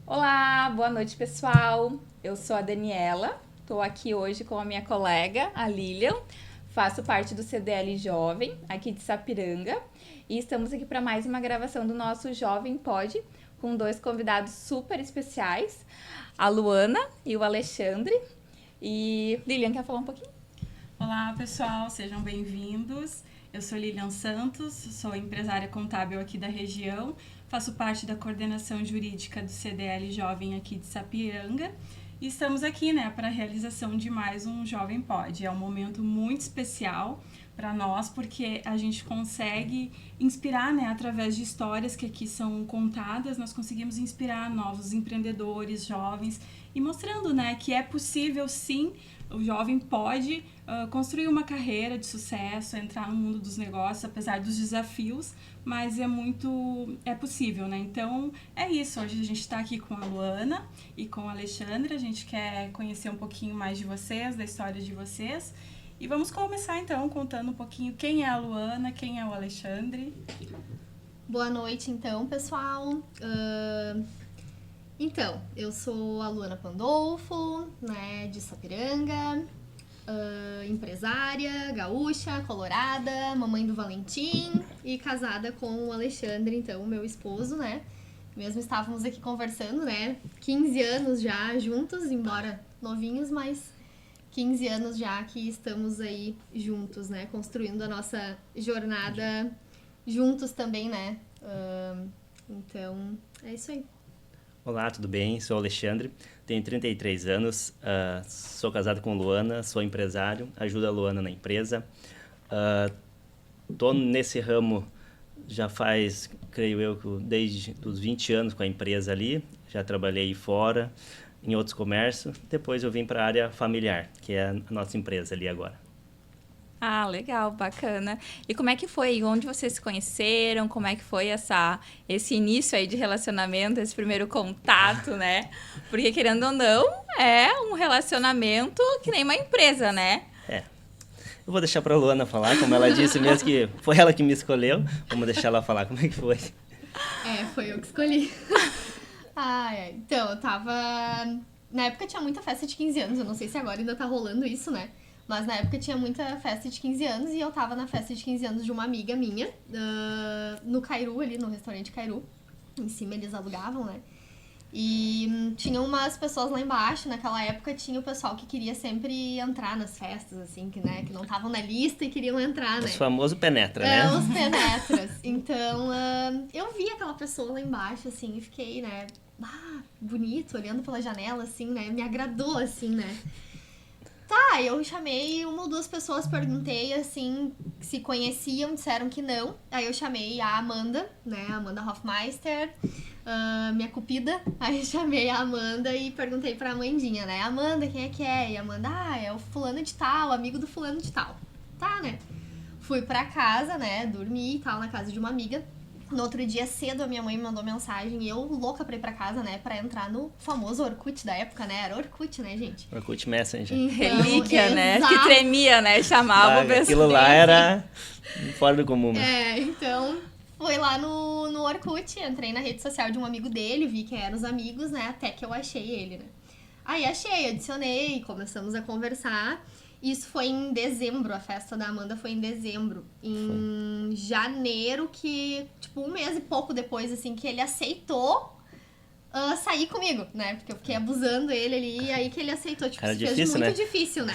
Olá, boa noite, pessoal. Eu sou a Daniela, estou aqui hoje com a minha colega, a Lilian. Faço parte do CDL Jovem, aqui de Sapiranga, e estamos aqui para mais uma gravação do nosso Jovem Pod, com dois convidados super especiais, a Luana e o Alexandre. E Lilian, quer falar um pouquinho? Olá, pessoal, sejam bem-vindos. Eu sou Lilian Santos, sou empresária contábil aqui da região, faço parte da coordenação jurídica do CDL Jovem aqui de Sapiranga e estamos aqui, para a realização de mais um Jovem Pod. É um momento muito especial para nós porque a gente consegue inspirar, através de histórias que aqui são contadas, nós conseguimos inspirar novos empreendedores, jovens e mostrando, que é possível sim. O jovem pode construir uma carreira de sucesso, entrar no mundo dos negócios, apesar dos desafios, mas é possível, Então, é isso. Hoje a gente está aqui com a Luana e com o Alexandre. A gente quer conhecer um pouquinho mais de vocês, da história de vocês. E vamos começar, então, contando um pouquinho quem é a Luana, quem é o Alexandre. Boa noite, então, pessoal. Então, eu sou a Luana Pandolfo, de Sapiranga, empresária, gaúcha, colorada, mamãe do Valentim e casada com o Alexandre, então, meu esposo, Mesmo estávamos aqui conversando, 15 anos já juntos, embora novinhos, mas 15 anos já que estamos aí juntos, construindo a nossa jornada juntos também, Então, é isso aí. Olá, tudo bem? Sou o Alexandre, tenho 33 anos, sou casado com Luana, sou empresário, ajudo a Luana na empresa. Estou nesse ramo já faz, creio eu, desde os 20 anos com a empresa ali. Já trabalhei fora, em outros comércios. Depois eu vim para a área familiar, que é a nossa empresa ali agora. Ah, legal, bacana. E como é que foi? Onde vocês se conheceram? Como é que foi esse início aí de relacionamento, esse primeiro contato, Porque, querendo ou não, é um relacionamento que nem uma empresa, Eu vou deixar para a Luana falar, como ela disse mesmo que foi ela que me escolheu. Vamos deixar ela falar como é que foi. Foi eu que escolhi. Então, eu tava... Na época tinha muita festa de 15 anos, eu não sei se agora ainda tá rolando isso, Mas na época tinha muita festa de 15 anos e eu tava na festa de 15 anos de uma amiga minha, no Cairu, ali no restaurante Cairu. Em cima eles alugavam, E tinha umas pessoas lá embaixo, naquela época tinha o pessoal que queria sempre entrar nas festas, assim, que não estavam na lista e queriam entrar, Os famosos penetra, né? Os penetras. Então, eu vi aquela pessoa lá embaixo, assim, e fiquei, bonito, olhando pela janela, assim, Me agradou, assim, Tá, eu chamei uma ou duas pessoas, perguntei, assim, se conheciam, disseram que não. Aí eu chamei a Amanda, a Amanda Hoffmeister, minha cupida. Aí eu chamei a Amanda e perguntei pra Amandinha, Amanda, quem é que é? E a Amanda, é o fulano de tal, amigo do fulano de tal. Tá, Fui pra casa, dormi e tal, na casa de uma amiga. No outro dia cedo, a minha mãe me mandou mensagem e eu louca pra ir pra casa, pra entrar no famoso Orkut da época, Era Orkut, gente? Orkut Messenger. Então, Relíquia, Que tremia, Chamava o pessoal. Aquilo lá era fora do comum. Então, foi lá no Orkut, entrei na rede social de um amigo dele, vi quem eram os amigos, até que eu achei ele, Aí achei, adicionei, começamos a conversar. Isso foi em dezembro, a festa da Amanda foi em dezembro. Em janeiro, que, tipo, um mês e pouco depois, assim, que ele aceitou sair comigo, Porque eu fiquei abusando ele ali, e aí que ele aceitou. Tipo, Era se fez difícil, muito difícil,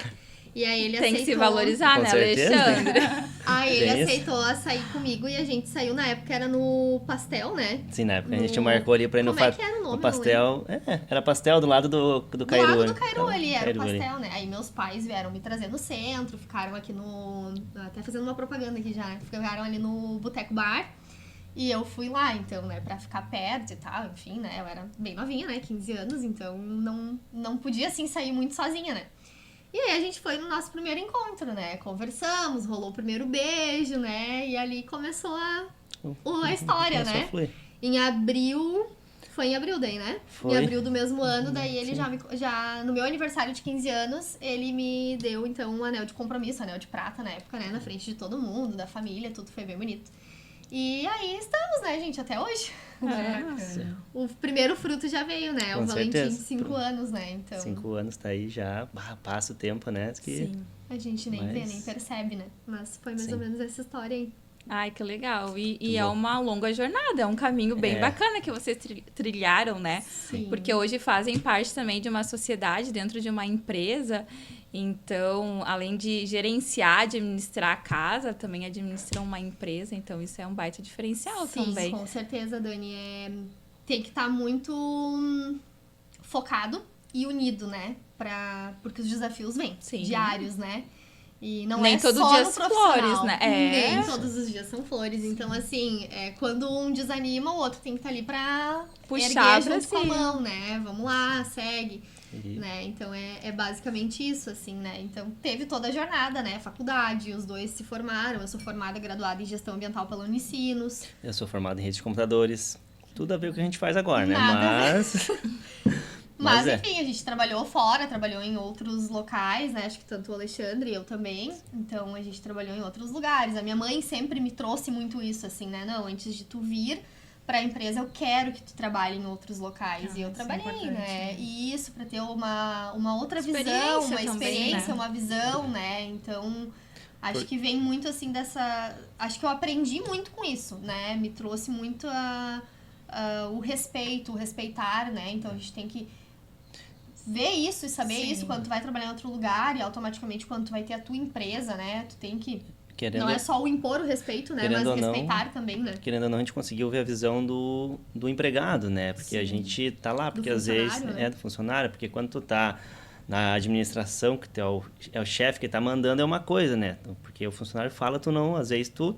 E aí ele Tem aceitou. que se valorizar, Com certeza. Alexandre? Aí ele Tem isso. aceitou sair comigo e a gente saiu, na época era no Pastel, Sim, na época a gente marcou ali pra ir no, Como é que era o nome? no pastel. Era pastel do lado do Cairu. Do lado do Cairu ali, era o Cairu ali. pastel, Aí meus pais vieram me trazer no centro, ficaram aqui no... Até fazendo uma propaganda aqui já, Ficaram ali no Boteco Bar. E eu fui lá, então, pra ficar perto e tal, enfim, Eu era bem novinha, 15 anos, então não podia, assim, sair muito sozinha, E aí a gente foi no nosso primeiro encontro, Conversamos, rolou o primeiro beijo, E ali começou a história, Começou a fluir. Foi em abril daí, Foi. Em abril do mesmo ano, daí ele já no meu aniversário de 15 anos, ele me deu, então, um anel de compromisso, anel de prata na época, na frente de todo mundo, da família, tudo foi bem bonito. E aí estamos, né, gente, até hoje. O primeiro fruto já veio, né? Com o Valentim certeza. de 5 anos, né? Então, 5 anos tá aí já, passa o tempo, né? Diz que Sim. a gente nem vê, Mas- nem percebe, né? Mas foi mais Sim. ou menos essa história aí. Ai, que legal. E Muito é bom. uma longa jornada, é um caminho bem É. bacana que vocês trilharam, né? Sim. Porque hoje fazem parte também de uma sociedade, dentro de uma empresa. Então, além de gerenciar, administrar a casa, também administram uma empresa. Então, isso é um baita diferencial Sim, também. com certeza, Dani. Tem que estar muito focado e unido, né? Porque os desafios vêm, Sim. diários, né? E não Nem é todo só dia no as profissional. flores, né? É. Nem todos os dias são flores. Então, assim, quando um desanima, o outro tem que estar ali pra Puxar erguer pra junto com a cima. mão, né? Vamos lá, segue. E- Né? Então é basicamente isso, assim, né? Então teve toda a jornada, né? Faculdade, os dois se formaram. Eu sou formada, graduada em gestão ambiental pela Unicinos. Eu sou formado em rede de computadores. Tudo a ver com o que a gente faz agora, né? Nada a Mas... Mas, é. enfim, a gente trabalhou fora, trabalhou em outros locais, né? Acho que tanto o Alexandre e eu também. Então a gente trabalhou em outros lugares. A minha mãe sempre me trouxe muito isso, assim, né? Não, antes de tu vir pra empresa, eu quero que tu trabalhe em outros locais. E eu isso é trabalhei, importante, né? né? E isso pra ter uma outra visão, Experiência uma também, experiência, né? uma visão, né? Então, acho Por- que vem muito, assim, dessa... Acho que eu aprendi muito com isso, né? Me trouxe muito o respeito, o respeitar, né? Então, a gente tem que ver isso e saber Sim. isso quando tu vai trabalhar em outro lugar e automaticamente quando tu vai ter a tua empresa, né? Tu tem que... Querendo, Não é só o impor o respeito, né? Querendo Mas ou não- respeitar também, né? querendo ou não, a gente conseguiu ver a visão do empregado, né? Porque a Sim. gente tá lá, porque às funcionário, vezes né? é do funcionário, porque quando tu tá na administração, que tu é o chefe que tá mandando, é uma coisa, né? Porque o funcionário fala, tu não, às vezes tu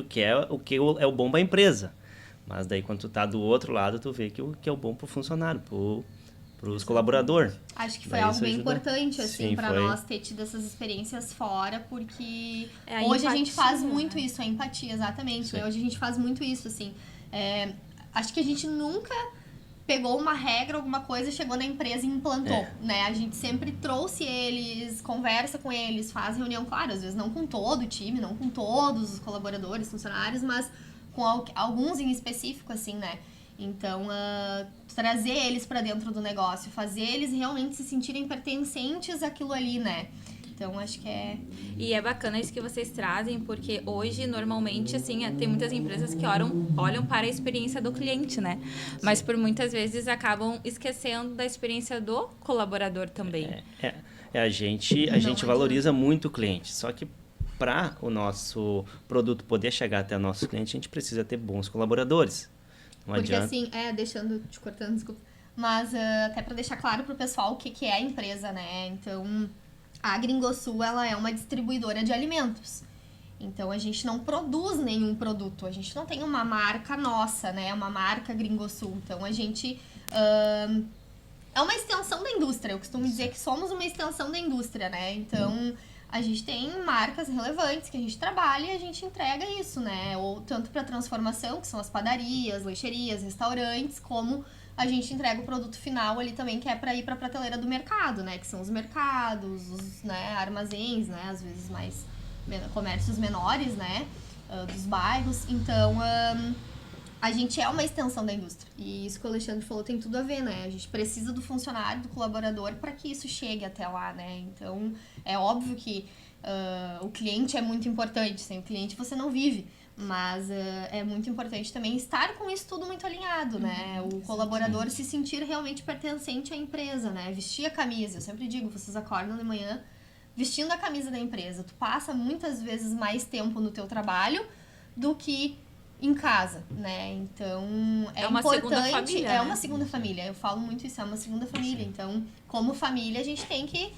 quer o que é o bom pra empresa. Mas daí quando tu tá do outro lado, tu vê que o que é o bom pro funcionário, pros colaboradores. Acho que foi Daí algo isso bem ajudou. importante, assim, Sim, pra foi. nós ter tido essas experiências fora, porque É a hoje a gente empatia, faz muito né? isso, a empatia, exatamente, Sim. né? Hoje a gente faz muito isso, assim. Acho que a gente nunca pegou uma regra, alguma coisa, chegou na empresa e implantou, né? A gente sempre trouxe eles, conversa com eles, faz reunião, claro, às vezes não com todo o time, não com todos os colaboradores, funcionários, mas com alguns em específico, assim, né? Então, trazer eles pra dentro do negócio, fazer eles realmente se sentirem pertencentes àquilo ali, né? Então, acho que é... E é bacana isso que vocês trazem, porque hoje, normalmente, assim, tem muitas empresas que olham para a experiência do cliente, né? Mas por muitas vezes acabam esquecendo da experiência do colaborador também. A gente adianta. valoriza muito o cliente, só que para o nosso produto poder chegar até o nosso cliente, a gente precisa ter bons colaboradores. Não Porque adianta. assim, te cortando, desculpa. Mas até pra deixar claro pro pessoal o que é a empresa, né? Então, a Gringosul, ela é uma distribuidora de alimentos. Então, a gente não produz nenhum produto. A gente não tem uma marca nossa, né? Uma marca Gringosul. Então, a gente... é uma extensão da indústria. Eu costumo dizer que somos uma extensão da indústria, né? Então, a gente tem marcas relevantes que a gente trabalha e a gente entrega isso, né? Ou tanto para transformação, que são as padarias, lancherias, restaurantes, como a gente entrega o produto final ali também, que é para ir para a prateleira do mercado, né? Que são os mercados, os armazéns, né? Às vezes mais comércios menores, né? Dos bairros. Então, a gente é uma extensão da indústria. E isso que o Alexandre falou tem tudo a ver, né? A gente precisa do funcionário, do colaborador para que isso chegue até lá, né? Então, é óbvio que o cliente é muito importante. Sem o cliente você não vive. Mas é muito importante também estar com isso tudo muito alinhado, né? O colaborador se sentir realmente pertencente à empresa, né? Vestir a camisa. Eu sempre digo, vocês acordam de manhã vestindo a camisa da empresa. Tu passa muitas vezes mais tempo no teu trabalho do que em casa, né? Então, é uma importante... segunda família, É né? uma segunda família. Eu falo muito isso, é uma segunda família. Então, como família, a gente tem que,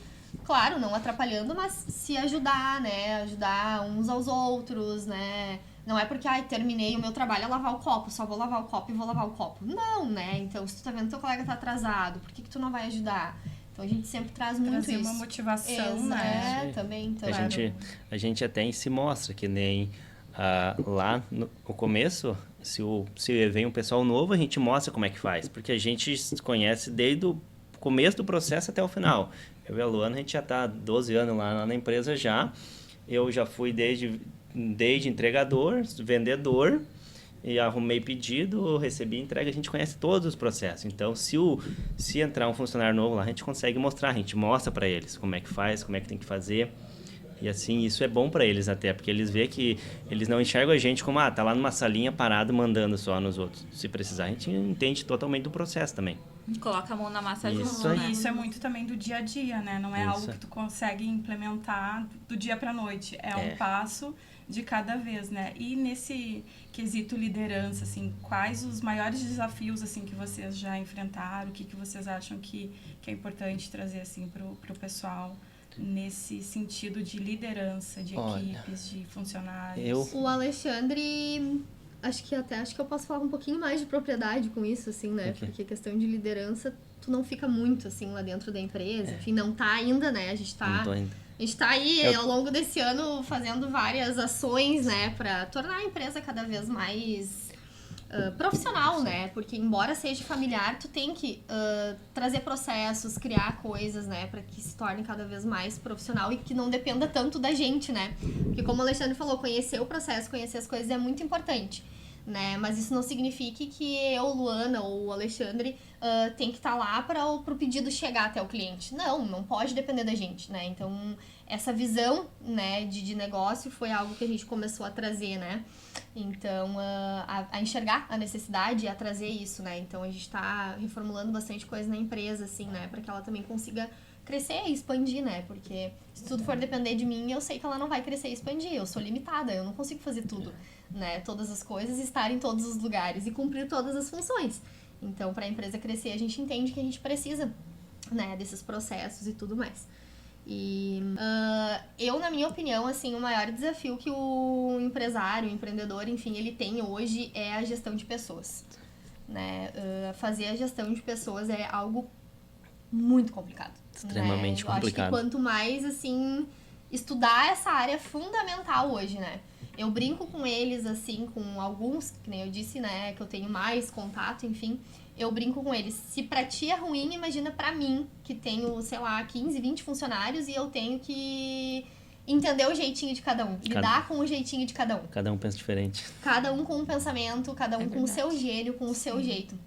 claro, não atrapalhando, mas se ajudar, né? Ajudar uns aos outros, né? Não é porque, terminei o meu trabalho a lavar o copo, só vou lavar o copo e vou lavar o copo. Não, né? Então, se tu tá vendo que teu colega tá atrasado, por que tu não vai ajudar? Então, a gente sempre traz muito Trazer isso. uma motivação, né? Também. Então, A gente até se mostra que nem lá no começo, se vem um pessoal novo, a gente mostra como é que faz, porque a gente se conhece desde o começo do processo até o final. Eu e a Luana, a gente já está há 12 anos lá na empresa já. Eu já fui desde entregador, vendedor, e arrumei pedido, recebi entrega, a gente conhece todos os processos. Então, se entrar um funcionário novo lá, a gente consegue mostrar, a gente mostra para eles como é que faz, como é que tem que fazer. E assim, isso é bom para eles até, porque eles veem que eles não enxergam a gente como, tá lá numa salinha parado mandando só nos outros. Se precisar, a gente entende totalmente do processo também. Coloca a mão na massa Isso junto, aí. né? Isso é muito também do dia a dia, né? Não é Isso. algo que tu consegue implementar do dia para noite. É um passo de cada vez, né? E nesse quesito liderança, assim, quais os maiores desafios, assim, que vocês já enfrentaram? O que vocês acham que é importante trazer, assim, pro pessoal nesse sentido de liderança, de equipes, de funcionários? O Alexandre... Acho que eu posso falar um pouquinho mais de propriedade com isso, assim, né? Ok. Porque questão de liderança, tu não fica muito, assim, lá dentro da empresa. Enfim, não tá ainda, né? A gente Não tô tá... ainda. A gente tá aí, ao longo desse ano, fazendo várias ações, né? Pra tornar a empresa cada vez mais profissional, né? Porque, embora seja familiar, tu tem que trazer processos, criar coisas, né? Pra que se torne cada vez mais profissional e que não dependa tanto da gente, né? Porque, como o Alexandre falou, conhecer o processo, conhecer as coisas é muito importante, né? Mas isso não significa que eu, Luana ou o Alexandre tem que estar lá para o pedido chegar até o cliente. Não pode depender da gente, né? Então, essa visão, né, de negócio foi algo que a gente começou a trazer, né? Então, a enxergar a necessidade e a trazer isso, né? Então, a gente está reformulando bastante coisa na empresa, assim, né? Para que ela também consiga crescer e expandir, né? Porque se tudo for depender de mim, eu sei que ela não vai crescer e expandir. Eu sou limitada, eu não consigo fazer tudo, né? Todas as coisas, estar em todos os lugares e cumprir todas as funções. Então, para a empresa crescer, a gente entende que a gente precisa, né, desses processos e tudo mais. E eu, na minha opinião, assim, o maior desafio que o empresário, o empreendedor, enfim, ele tem hoje é a gestão de pessoas, né? Fazer a gestão de pessoas é algo muito complicado. Extremamente né? Eu complicado. acho que quanto mais, assim, estudar essa área fundamental hoje, né? Eu brinco com eles, assim, com alguns, que nem eu disse, né, que eu tenho mais contato, enfim. Eu brinco com eles. Se pra ti é ruim, imagina pra mim, que tenho, sei lá, 15, 20 funcionários e eu tenho que entender o jeitinho de cada um. Lidar com o jeitinho de cada um. Cada um pensa diferente. Cada um com um pensamento, cada um com o seu verdade. gênio, com o seu jeito.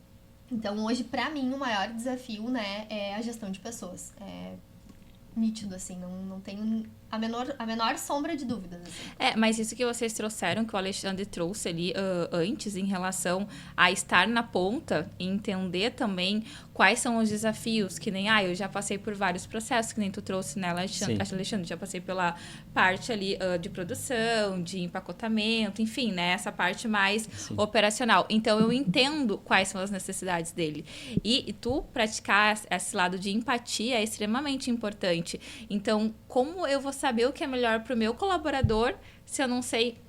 Então, hoje, pra mim, o maior desafio, né, é a gestão de pessoas. É nítido, assim, não tenho a menor sombra de dúvidas. Assim. Mas isso que vocês trouxeram, que o Alexandre trouxe ali antes, em relação a estar na ponta e entender também quais são os desafios, que nem, eu já passei por vários processos, que nem tu trouxe, né, Alexandre? Já passei pela parte ali de produção, de empacotamento, enfim, né, essa parte mais operacional. Então, eu entendo quais são as necessidades dele. E tu praticar esse lado de empatia é extremamente importante. Então, como eu vou saber o que é melhor para o meu colaborador se eu não sei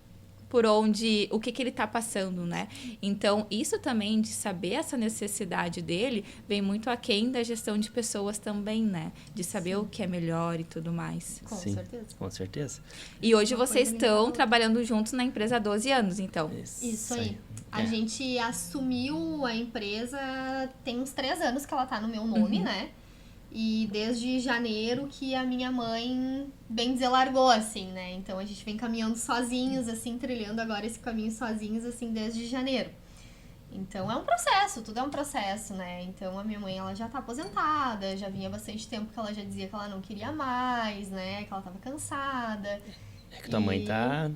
por onde, o que ele está passando, né? Então, isso também de saber essa necessidade dele vem muito aquém da gestão de pessoas também, né? De saber o que é melhor e tudo mais. Com certeza. Com certeza. E hoje vocês estão trabalhando juntos na empresa há 12 anos, então. Isso aí. A gente assumiu a empresa tem uns 3 anos que ela tá no meu nome, né? E desde janeiro que a minha mãe, bem dizer, largou, assim, né? Então, a gente vem caminhando sozinhos, assim, trilhando agora esse caminho sozinhos, assim, desde janeiro. Então, é um processo, tudo é um processo, né? Então, a minha mãe, ela já tá aposentada, já vinha bastante tempo que ela já dizia que ela não queria mais, né? Que ela tava cansada. É que tua mãe tá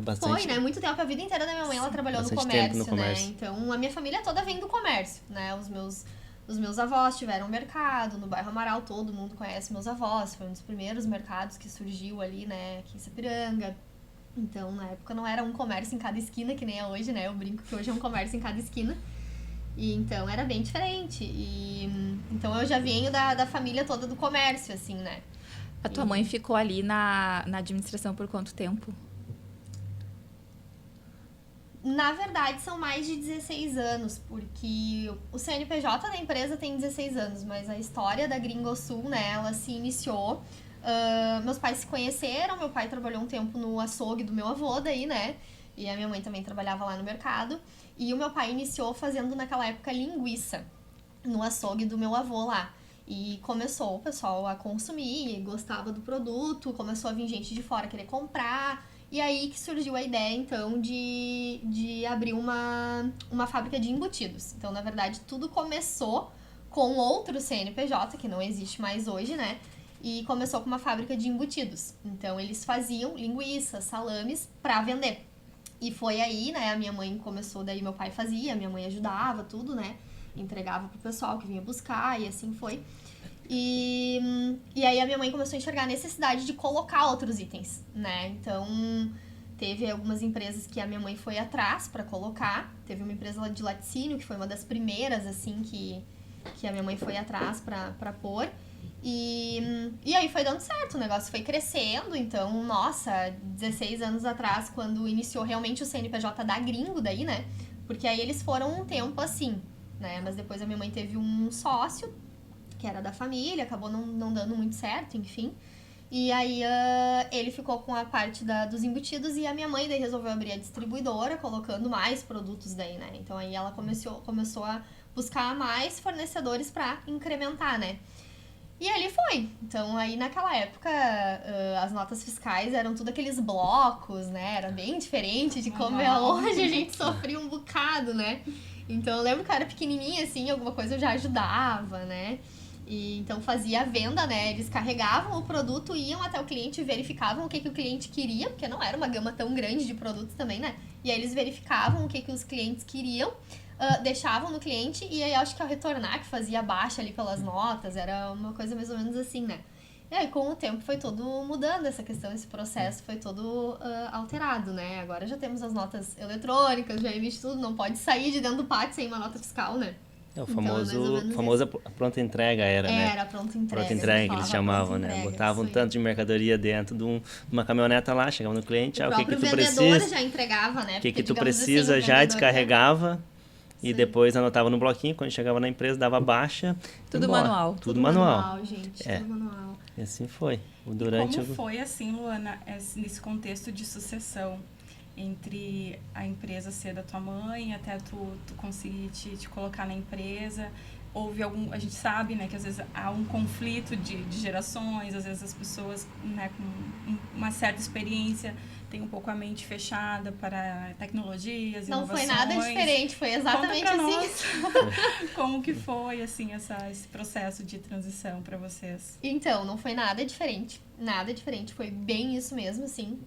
bastante... Foi, né? Muito tempo, a vida inteira da minha mãe, ela trabalhou no comércio, né? Então, a minha família toda vem do comércio, né? Os meus avós tiveram mercado no bairro Amaral, todo mundo conhece meus avós, foi um dos primeiros mercados que surgiu ali, né, aqui em Sapiranga. Então, na época não era um comércio em cada esquina, que nem é hoje, né, eu brinco que hoje é um comércio em cada esquina. E então era bem diferente. Então eu já venho da família toda do comércio, assim, né. A tua mãe ficou ali na administração por quanto tempo? Na verdade, são mais de 16 anos, porque o CNPJ da empresa tem 16 anos, mas a história da Gringosul, né, ela se iniciou. Meus pais se conheceram, meu pai trabalhou um tempo no açougue do meu avô daí, né, e a minha mãe também trabalhava lá no mercado. E o meu pai iniciou fazendo, naquela época, linguiça no açougue do meu avô lá. E começou o pessoal a consumir, gostava do produto, começou a vir gente de fora querer comprar. E aí que surgiu a ideia, então, de abrir uma fábrica de embutidos. Então, na verdade, tudo começou com outro CNPJ, que não existe mais hoje, né? E começou com uma fábrica de embutidos. Então, eles faziam linguiças, salames pra vender. E foi aí, né, a minha mãe começou, daí meu pai fazia, minha mãe ajudava, tudo, né? Entregava pro pessoal que vinha buscar e assim foi. E aí a minha mãe começou a enxergar a necessidade de colocar outros itens, né? Então, teve algumas empresas que a minha mãe foi atrás pra colocar. Teve uma empresa lá de laticínio, que foi uma das primeiras, assim, que a minha mãe foi atrás pra pôr. E aí foi dando certo, o negócio foi crescendo. Então, nossa, 16 anos atrás, quando iniciou realmente o CNPJ da Gringo daí, né? Porque aí eles foram um tempo assim, né? Mas depois a minha mãe teve um sócio, que era da família, acabou não dando muito certo, enfim. E aí ele ficou com a parte dos embutidos e a minha mãe daí resolveu abrir a distribuidora, colocando mais produtos daí, né? Então aí ela começou a buscar mais fornecedores pra incrementar, né? E ali foi. Então, aí naquela época, as notas fiscais eram tudo aqueles blocos, né? Era bem diferente de como é hoje. A gente sofria um bocado, né? Então, eu lembro que eu era pequenininha, assim, alguma coisa eu já ajudava, né? E então, fazia a venda, né? Eles carregavam o produto, iam até o cliente, verificavam o que o cliente queria, porque não era uma gama tão grande de produtos também, né? E aí, eles verificavam o que os clientes queriam, deixavam no cliente e aí acho que ao retornar que fazia baixa ali pelas notas, era uma coisa mais ou menos assim, né? E aí com o tempo foi todo mudando essa questão, esse processo foi todo alterado, né? Agora já temos as notas eletrônicas, já emite tudo, não pode sair de dentro do pátio sem uma nota fiscal, né? É o famosa pronta entrega né? Era pronta entrega. Pronta entrega que eles chamavam, né? Botavam um tanto de mercadoria dentro de uma caminhoneta lá, chegava no cliente, o que tu precisa. O vendedor já entregava, né? O que tu precisa assim, já descarregava. E depois anotava no bloquinho, quando chegava na empresa, dava baixa. Tudo manual. Tudo manual, gente. Tudo manual. E assim foi. Como foi, assim, Luana, nesse contexto de sucessão? Entre a empresa ser da tua mãe, até tu conseguir te colocar na empresa. Houve a gente sabe, né, que às vezes há um conflito de gerações, às vezes as pessoas, né, com uma certa experiência têm um pouco a mente fechada para tecnologias, não inovações. Não foi nada diferente, foi exatamente assim. Nós, como que foi, assim, esse processo de transição para vocês? Então, não foi nada diferente, foi bem isso mesmo, assim.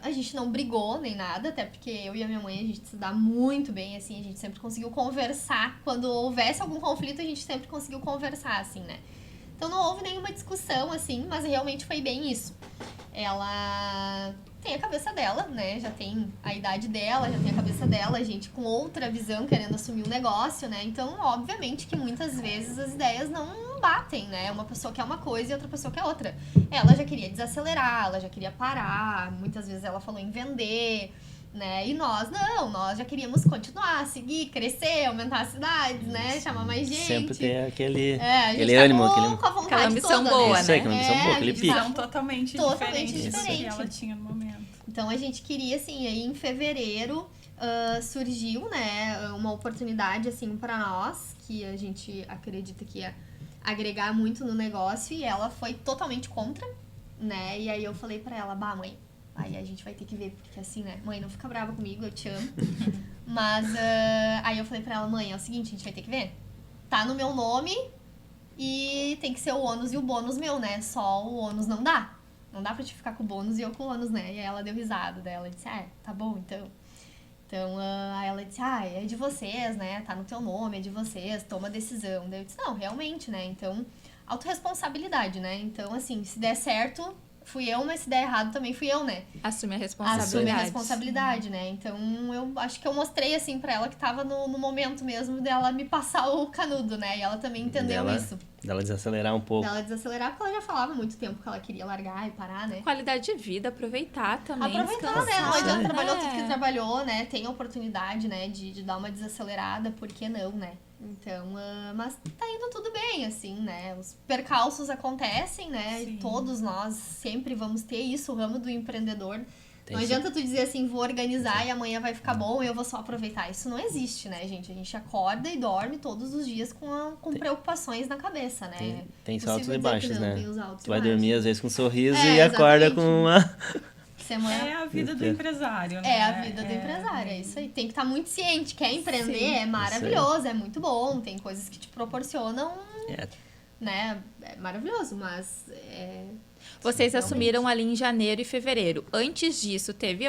A gente não brigou nem nada, até porque eu e a minha mãe, a gente se dá muito bem, assim, a gente sempre conseguiu conversar. Quando houvesse algum conflito, a gente sempre conseguiu conversar, assim, né? Então não houve nenhuma discussão, assim, mas realmente foi bem isso. Ela tem a cabeça dela, né? Já tem a idade dela, já tem a cabeça dela, a gente com outra visão querendo assumir o negócio, né? Então, obviamente que muitas vezes as ideias não batem, né? Uma pessoa quer uma coisa e outra pessoa quer outra. Ela já queria desacelerar, ela já queria parar, muitas vezes ela falou em vender, né? E nós já queríamos continuar, seguir, crescer, aumentar as cidades, né? Chamar mais gente. Sempre tem aquele tá ânimo. Com a vontade aquela ambição toda, boa, né? Aquela ambição boa, aquele pique. Tá totalmente diferente do que ela tinha no momento. Então, a gente queria, assim, aí em fevereiro surgiu, né, uma oportunidade, assim, pra nós, que a gente acredita que ia agregar muito no negócio, e ela foi totalmente contra, né? E aí eu falei pra ela, mãe, aí a gente vai ter que ver, porque assim, né? Mãe, não fica brava comigo, eu te amo. Mas aí eu falei pra ela, mãe, é o seguinte, a gente vai ter que ver. Tá no meu nome e tem que ser o ônus e o bônus meu, né? Só o ônus não dá. Não dá pra te ficar com o bônus e eu com o ônus, né? E aí ela deu risada dela, disse, tá bom, então. Então, aí ela disse, é de vocês, né? Tá no teu nome, é de vocês, toma a decisão. Daí eu disse, não, realmente, né? Então, autorresponsabilidade, né? Então, assim, se der certo, fui eu, mas se der errado também fui eu, né? Assume a responsabilidade. Assume a responsabilidade, né? Então, eu acho que eu mostrei, assim, pra ela que tava no momento mesmo dela me passar o canudo, né? E ela também entendeu isso. Dela desacelerar um pouco. Dela desacelerar, porque ela já falava há muito tempo que ela queria largar e parar, né? Qualidade de vida, aproveitar também. Aproveitar, né? A mãe dela trabalhou tudo que trabalhou, né? Tem a oportunidade, né? De dar uma desacelerada, por que não, né? Então, mas tá indo tudo bem, assim, né? Os percalços acontecem, né? Sim. Todos nós sempre vamos ter isso, o ramo do empreendedor. Não adianta tu dizer assim, vou organizar e amanhã vai ficar bom e eu vou só aproveitar. Isso não existe, né, gente? A gente acorda e dorme todos os dias com preocupações na cabeça, né? Tem altos e baixos, né? Tem os altos tu vai e baixos. dormir às vezes com um sorriso e acorda com uma... Semana... É a vida do empresário, né? É a vida do empresário, é isso aí. Tem que estar muito ciente. Quer empreender, Sim, é maravilhoso, é muito bom. Tem coisas que te proporcionam, né? É maravilhoso, mas... Vocês realmente. assumiram ali em janeiro e fevereiro. Antes disso, teve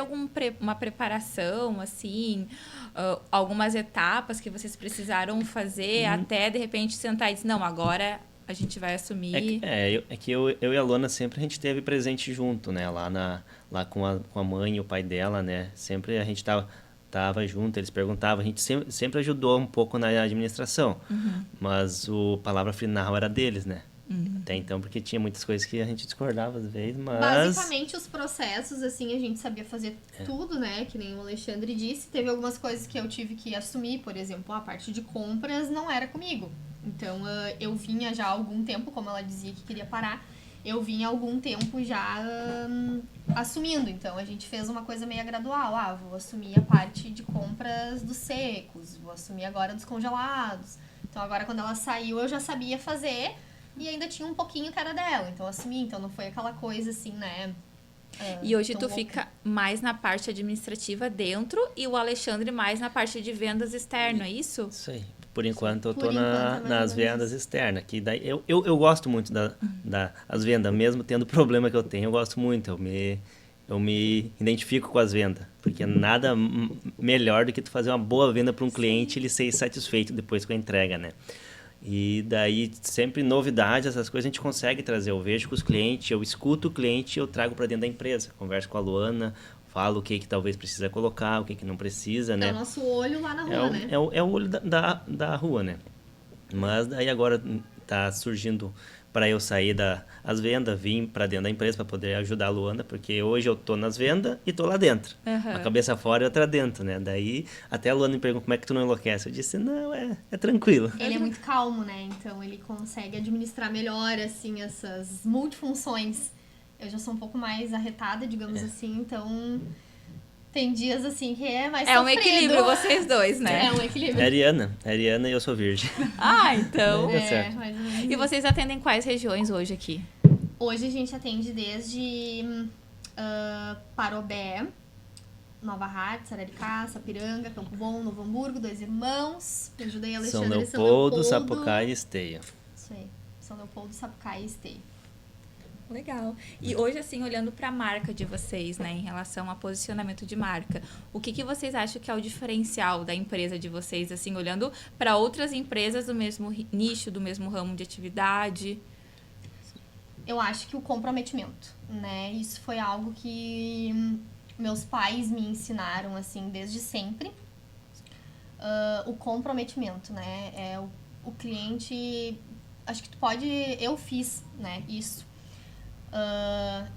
uma preparação, assim, algumas etapas que vocês precisaram fazer até, de repente, sentar e dizer, não, agora a gente vai assumir... É que eu e a Luana sempre a gente teve presente junto, né? Lá com a mãe e o pai dela, né? Sempre a gente tava junto, eles perguntavam, a gente sempre ajudou um pouco na administração, mas a palavra final era deles, né? Até então, porque tinha muitas coisas que a gente discordava às vezes, mas... Basicamente, os processos, assim, a gente sabia fazer tudo, né? Que nem o Alexandre disse. Teve algumas coisas que eu tive que assumir, por exemplo, a parte de compras não era comigo. Então, eu vinha já há algum tempo, como ela dizia que queria parar, eu vinha há algum tempo já assumindo. Então, a gente fez uma coisa meio gradual. Vou assumir a parte de compras dos secos, vou assumir agora dos congelados. Então, agora quando ela saiu, eu já sabia fazer... E ainda tinha um pouquinho que era dela, então assumi, então não foi aquela coisa assim, né? E hoje tu fica mais na parte administrativa dentro e o Alexandre mais na parte de vendas externo, é isso? Isso aí. Por enquanto eu tô Por enquanto, é nas mais ou menos vendas externas. Que daí eu gosto muito das vendas, mesmo tendo o problema que eu tenho, eu gosto muito. Eu me identifico com as vendas, porque nada melhor do que tu fazer uma boa venda para um cliente e ele ser satisfeito depois com a entrega, né? E daí, sempre novidades, essas coisas a gente consegue trazer. Eu vejo com os clientes, eu escuto o cliente e eu trago para dentro da empresa. Converso com a Luana, falo o que talvez precisa colocar, o que não precisa, né? É o nosso olho lá na rua, né? É o olho da rua, né? Mas daí agora tá surgindo para eu sair das vendas, vim para dentro da empresa para poder ajudar a Luana, porque hoje eu tô nas vendas e tô lá dentro. Uhum. A cabeça fora e outra dentro, né? Daí até a Luana me perguntou como é que tu não enlouquece. Eu disse, não, é tranquilo. Ele é muito calmo, né? Então ele consegue administrar melhor, assim, essas multifunções. Eu já sou um pouco mais arretada, digamos assim, então... Tem dias, assim, que é mais É um sofrido. equilíbrio vocês dois, né? É um equilíbrio. É Ariana e eu sou virgem. Ah, então... Dá certo. Mais ou menos. E vocês atendem quais regiões hoje aqui? Hoje a gente atende desde Parobé, Nova Hartz, Araricá, Sapiranga, Campo Bom, Novo Hamburgo, Dois Irmãos. Eu ajudei a São Alexandre Leopoldo, Sapucaí e Esteio. Isso aí. São Leopoldo, Sapucaí e Esteio. Legal. E hoje, assim, olhando para a marca de vocês, né, em relação a posicionamento de marca, o que vocês acham que é o diferencial da empresa de vocês, assim, olhando para outras empresas do mesmo nicho, do mesmo ramo de atividade? Eu acho que o comprometimento, né? Isso foi algo que meus pais me ensinaram, assim, desde sempre. O comprometimento, né? O cliente... Acho que tu pode... Eu fiz, né? Isso.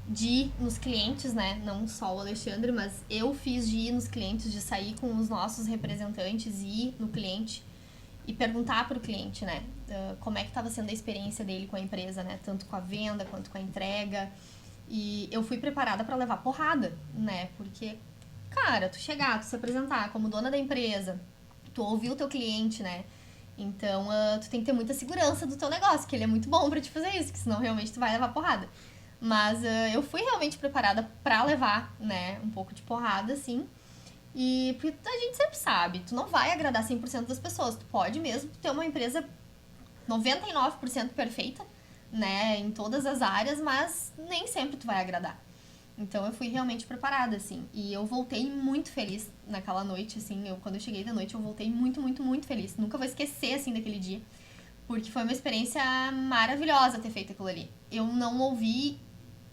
De ir nos clientes, né? Não só o Alexandre, mas eu fiz de ir nos clientes, de sair com os nossos representantes e ir no cliente e perguntar para o cliente, né? Como é que estava sendo a experiência dele com a empresa, né? Tanto com a venda quanto com a entrega. E eu fui preparada para levar porrada, né? Porque, cara, tu chegar, tu se apresentar como dona da empresa, tu ouvir o teu cliente, né? Então, tu tem que ter muita segurança do teu negócio, que ele é muito bom para te fazer isso, que senão realmente tu vai levar porrada. Mas eu fui realmente preparada pra levar, né, um pouco de porrada, assim. E porque a gente sempre sabe, tu não vai agradar 100% das pessoas. Tu pode mesmo ter uma empresa 99% perfeita, né, em todas as áreas, mas nem sempre tu vai agradar. Então eu fui realmente preparada, assim. E eu voltei muito feliz naquela noite, assim. Quando eu cheguei da noite, eu voltei muito, muito, muito feliz. Nunca vou esquecer, assim, daquele dia. Porque foi uma experiência maravilhosa ter feito aquilo ali. Eu não ouvi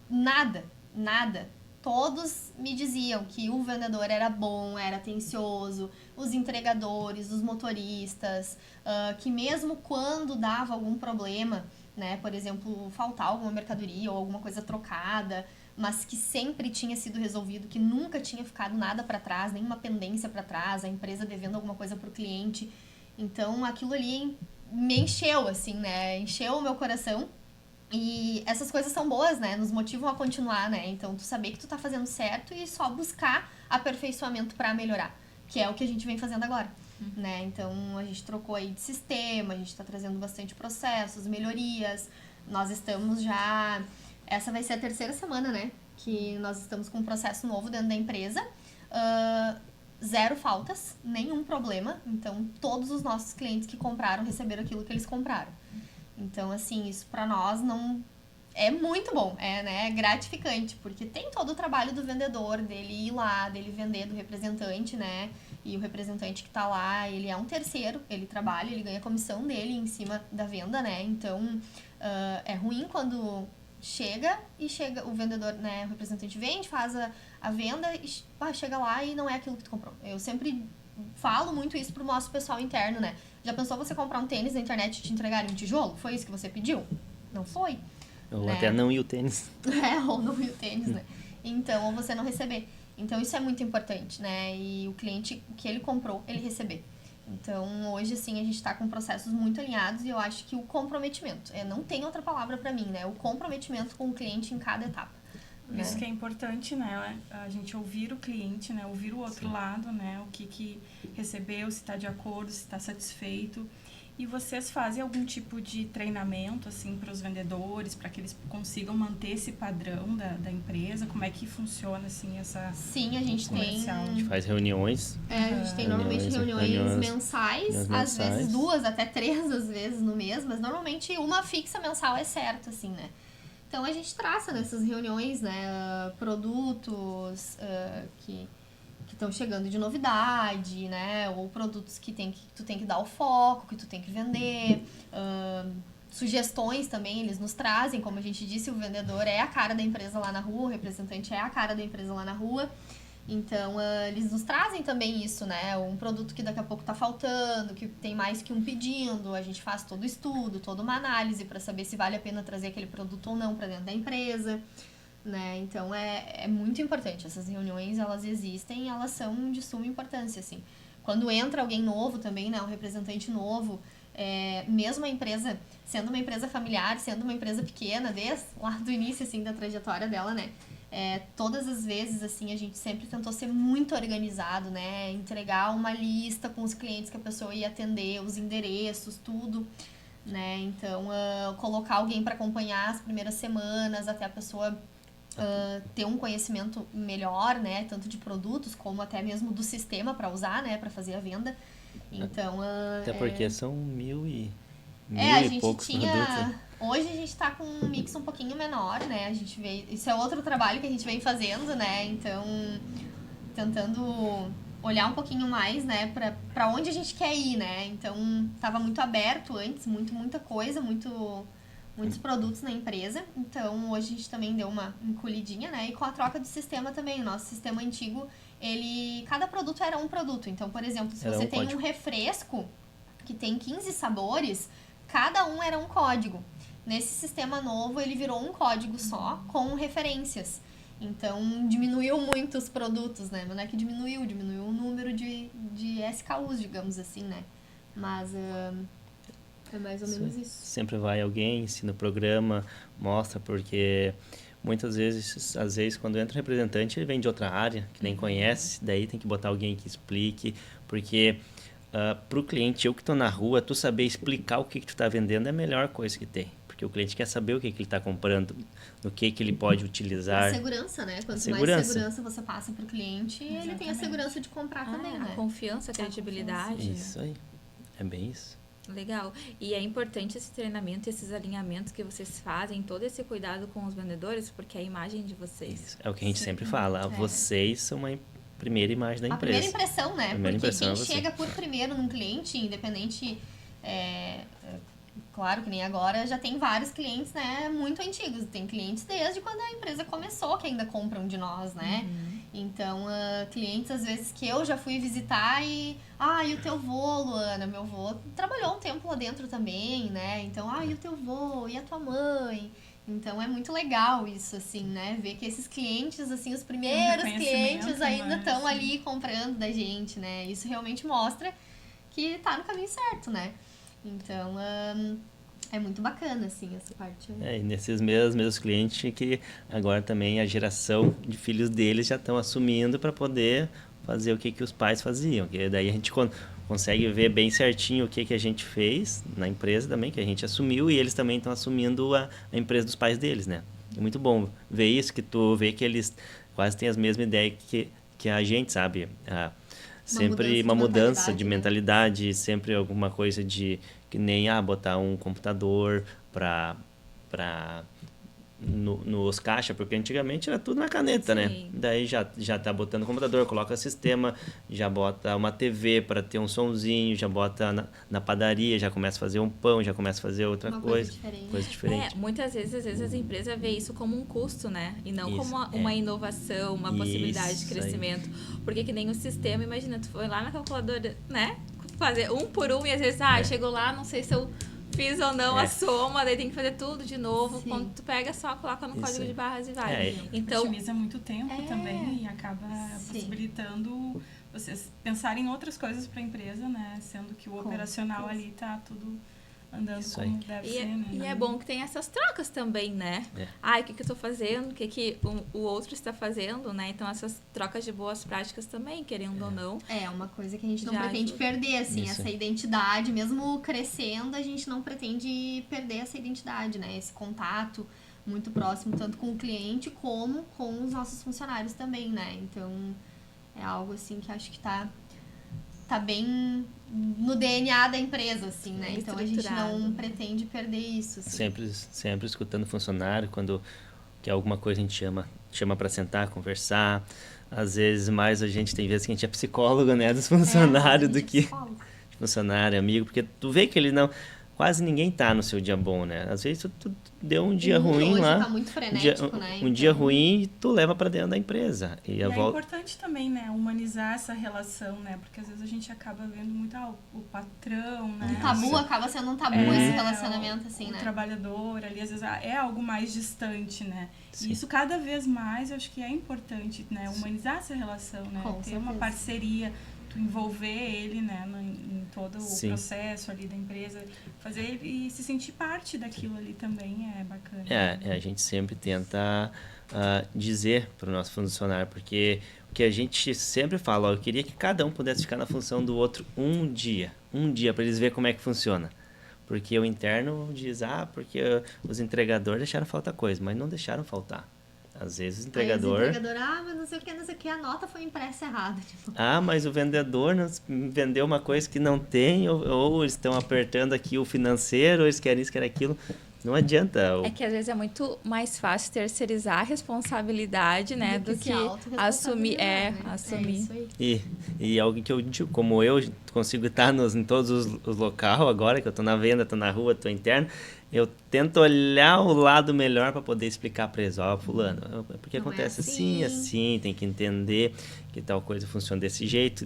nada. Todos me diziam que o vendedor era bom, era atencioso, os entregadores, os motoristas, que mesmo quando dava algum problema, né, por exemplo, faltar alguma mercadoria ou alguma coisa trocada, mas que sempre tinha sido resolvido, que nunca tinha ficado nada para trás, nenhuma pendência para trás, a empresa devendo alguma coisa pro cliente. Então, aquilo ali me encheu, assim, né, encheu o meu coração. E essas coisas são boas, né? Nos motivam a continuar, né? Então, tu saber que tu tá fazendo certo e só buscar aperfeiçoamento pra melhorar. Que é o que a gente vem fazendo agora, né? Então, a gente trocou aí de sistema, a gente tá trazendo bastante processos, melhorias. Nós estamos já... Essa vai ser a terceira semana, né? que nós estamos com um processo novo dentro da empresa. 0 faltas, nenhum problema. Então, todos os nossos clientes que compraram receberam aquilo que eles compraram. Então, assim, isso para nós não é muito bom, né, gratificante, porque tem todo o trabalho do vendedor, dele ir lá, dele vender, do representante, né? E o representante que tá lá, ele é um terceiro, ele trabalha, ele ganha a comissão dele em cima da venda, né? Então, é ruim quando chega o vendedor, né, o representante vende, faz a venda e chega lá e não é aquilo que tu comprou. Eu sempre falo muito isso pro nosso pessoal interno, né? Já pensou você comprar um tênis na internet e te entregarem um tijolo? Foi isso que você pediu? Não foi. Ou né? até não ir o tênis. Ou não ir o tênis, né? Então, ou você não receber. Então, isso é muito importante, né? E o cliente, o que ele comprou, ele receber. Então, hoje, assim, a gente tá com processos muito alinhados e eu acho que o comprometimento, não tem outra palavra pra mim, né? O comprometimento com o cliente em cada etapa. Por isso que é importante, né? A gente ouvir o cliente, né? Ouvir o outro lado, né? O que recebeu, se está de acordo, se está satisfeito. E vocês fazem algum tipo de treinamento, assim, para os vendedores, para que eles consigam manter esse padrão da empresa? Como é que funciona, assim, essa... Sim, a gente comercial? A gente faz reuniões. A gente tem normalmente reuniões mensais, às vezes 2, até 3 às vezes no mês, mas normalmente uma fixa mensal é certo, assim, né? Então a gente traça nessas reuniões, né, produtos que estão chegando de novidade, né, ou produtos que tu tem que dar o foco, que tu tem que vender, sugestões também eles nos trazem, como a gente disse, o vendedor é a cara da empresa lá na rua, o representante é a cara da empresa lá na rua. Então, eles nos trazem também isso, né? Um produto que daqui a pouco tá faltando, que tem mais que um pedindo, a gente faz todo o estudo, toda uma análise para saber se vale a pena trazer aquele produto ou não para dentro da empresa, né? Então, é muito importante. Essas reuniões, elas existem, elas são de suma importância, assim. Quando entra alguém novo também, né? Um representante novo, mesmo a empresa, sendo uma empresa familiar, sendo uma empresa pequena, desde lá do início, assim, da trajetória dela, né? Todas as vezes, assim, a gente sempre tentou ser muito organizado, né? Entregar uma lista com os clientes que a pessoa ia atender, os endereços, tudo, né? Então, colocar alguém para acompanhar as primeiras semanas até a pessoa ter um conhecimento melhor, né? Tanto de produtos como até mesmo do sistema para usar, né? Para fazer a venda. Então, até porque são mil e poucos tinha... produtos. Hoje a gente tá com um mix um pouquinho menor, né? A gente isso é outro trabalho que a gente vem fazendo, né? Então, tentando olhar um pouquinho mais, né? Pra onde a gente quer ir, né? Então, tava muito aberto antes, muita coisa, muitos produtos na empresa. Então, hoje a gente também deu uma encolhidinha, né? E com a troca do sistema também. O nosso sistema antigo, cada produto era um produto. Então, por exemplo, se você tem um refresco que tem 15 sabores, cada um era um código. Nesse sistema novo, ele virou um código só, com referências. Então, diminuiu muito os produtos, né? Mas não é que diminuiu o número de SKUs, digamos assim, né? Mas é mais ou menos isso. Sempre vai alguém, ensina o programa, mostra, porque muitas vezes, às vezes, quando entra um representante, ele vem de outra área, que nem conhece, daí tem que botar alguém que explique, porque... para o cliente, eu que estou na rua, tu saber explicar o que tu está vendendo é a melhor coisa que tem. Porque o cliente quer saber o que ele está comprando, no que ele pode utilizar. A segurança, né? Quanto mais segurança você passa para o cliente, ele tem a segurança de comprar também, né? A confiança, a credibilidade. Isso aí. É bem isso. Legal. E é importante esse treinamento, esses alinhamentos que vocês fazem, todo esse cuidado com os vendedores, porque é a imagem de vocês. Isso. É o que a gente sempre fala. Vocês são uma primeira imagem da empresa. A primeira impressão, né? Primeira porque impressão quem chega por primeiro num cliente, independente... Claro que nem agora já tem vários clientes, né, muito antigos. Tem clientes desde quando a empresa começou que ainda compram de nós, né? Então, clientes às vezes que eu já fui visitar e... e o teu vô, Luana? Meu vô trabalhou um tempo lá dentro também, né? Então, e o teu vô? E a tua mãe? Então, é muito legal isso, assim, né? Ver que esses clientes, assim, os primeiros clientes ainda estão ali comprando da gente, né? Isso realmente mostra que tá no caminho certo, né? Então, é muito bacana, assim, essa parte. E nesses mesmos clientes que agora também a geração de filhos deles já estão assumindo para poder fazer o que os pais faziam. Que daí a gente consegue ver bem certinho o que a gente fez na empresa também, que a gente assumiu, e eles também estão assumindo a empresa dos pais deles, né? É muito bom ver isso, que tu vê que eles quase têm as mesmas ideias que a gente, sabe? Sempre uma mudança de mentalidade, sempre alguma coisa de que nem botar um computador para nos caixas, porque antigamente era tudo na caneta, né? Sim. Daí já tá botando o computador, coloca sistema, já bota uma TV para ter um sonzinho, já bota na padaria, já começa a fazer um pão, já começa a fazer outra coisa diferente. Muitas vezes as empresas veem isso como um custo, né? E não Isso, como uma inovação, uma possibilidade de crescimento. Porque que nem o sistema, imagina, tu foi lá na calculadora, né? Fazer um por um e às vezes, chegou lá, não sei se eu fiz ou não a soma, daí tem que fazer tudo de novo. Sim. Quando tu pega, só coloca no código de barras e vai. Então, otimiza muito tempo também e acaba possibilitando vocês pensarem em outras coisas para a empresa, né? Sendo que o operacional ali tá tudo andando como deve ser, né? E é bom que tem essas trocas também, né? O que eu tô fazendo, o que o outro está fazendo, né? Então, essas trocas de boas práticas também, querendo ou não. É uma coisa que a gente não Já pretende ajuda. perder, assim, essa identidade. Mesmo crescendo, a gente não pretende perder essa identidade, né? Esse contato muito próximo, tanto com o cliente como com os nossos funcionários também, né? Então, é algo, assim, que acho que tá bem no DNA da empresa, assim, né? Então, a gente não pretende perder isso, assim. Sempre escutando o funcionário, quando quer alguma coisa a gente chama para sentar, conversar. Às vezes mais a gente tem vezes que a gente é psicólogo, né, dos funcionários do que funcionário, amigo, porque tu vê que ele não... Quase ninguém tá no seu dia bom, né? Às vezes tu deu um dia ruim hoje lá. Tá muito frenético, né? Um dia ruim e tu leva pra dentro da empresa. E é importante também, né? Humanizar essa relação, né? Porque às vezes a gente acaba vendo muito o patrão, né? Um tabu, acaba sendo um tabu esse relacionamento, assim, né? O trabalhador ali, às vezes é algo mais distante, né? Sim. E isso cada vez mais eu acho que é importante, né? Humanizar essa relação, né? Ter uma parceria, envolver ele, né, em todo o processo ali da empresa, fazer ele se sentir parte daquilo ali também é bacana. A gente sempre tenta dizer para o nosso funcionário, porque o que a gente sempre fala, eu queria que cada um pudesse ficar na função do outro um dia para eles verem como é que funciona. Porque o interno diz, porque os entregadores deixaram faltar coisa, mas não deixaram faltar. Às vezes o entregador... mas não sei o que, a nota foi impressa errada. Tipo. Mas o vendedor vendeu uma coisa que não tem, ou eles estão apertando aqui o financeiro, ou eles querem isso, querem aquilo. Não adianta. É que às vezes é muito mais fácil terceirizar a responsabilidade, né, do que assumir. Assumir. E algo que eu digo, como eu consigo estar em todos os locais agora, que eu estou na venda, estou na rua, estou interno, eu tento olhar o lado melhor para poder explicar para eles, fulano, porque acontece assim, tem que entender que tal coisa funciona desse jeito,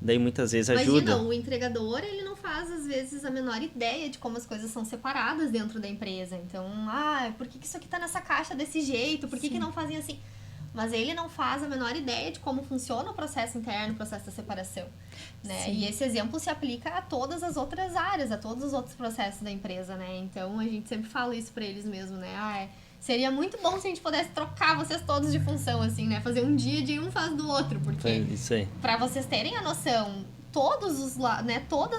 daí muitas vezes ajuda. Imagina, o entregador, ele não faz, às vezes, a menor ideia de como as coisas são separadas dentro da empresa. Então, por que isso aqui tá nessa caixa desse jeito? Por que não fazem assim? Mas ele não faz a menor ideia de como funciona o processo interno, o processo da separação, né? E esse exemplo se aplica a todas as outras áreas, a todos os outros processos da empresa, né? Então, a gente sempre fala isso pra eles mesmo, né? Seria muito bom se a gente pudesse trocar vocês todos de função, assim, né? Fazer um dia de um faz do outro, porque isso aí. Pra vocês terem a noção, todas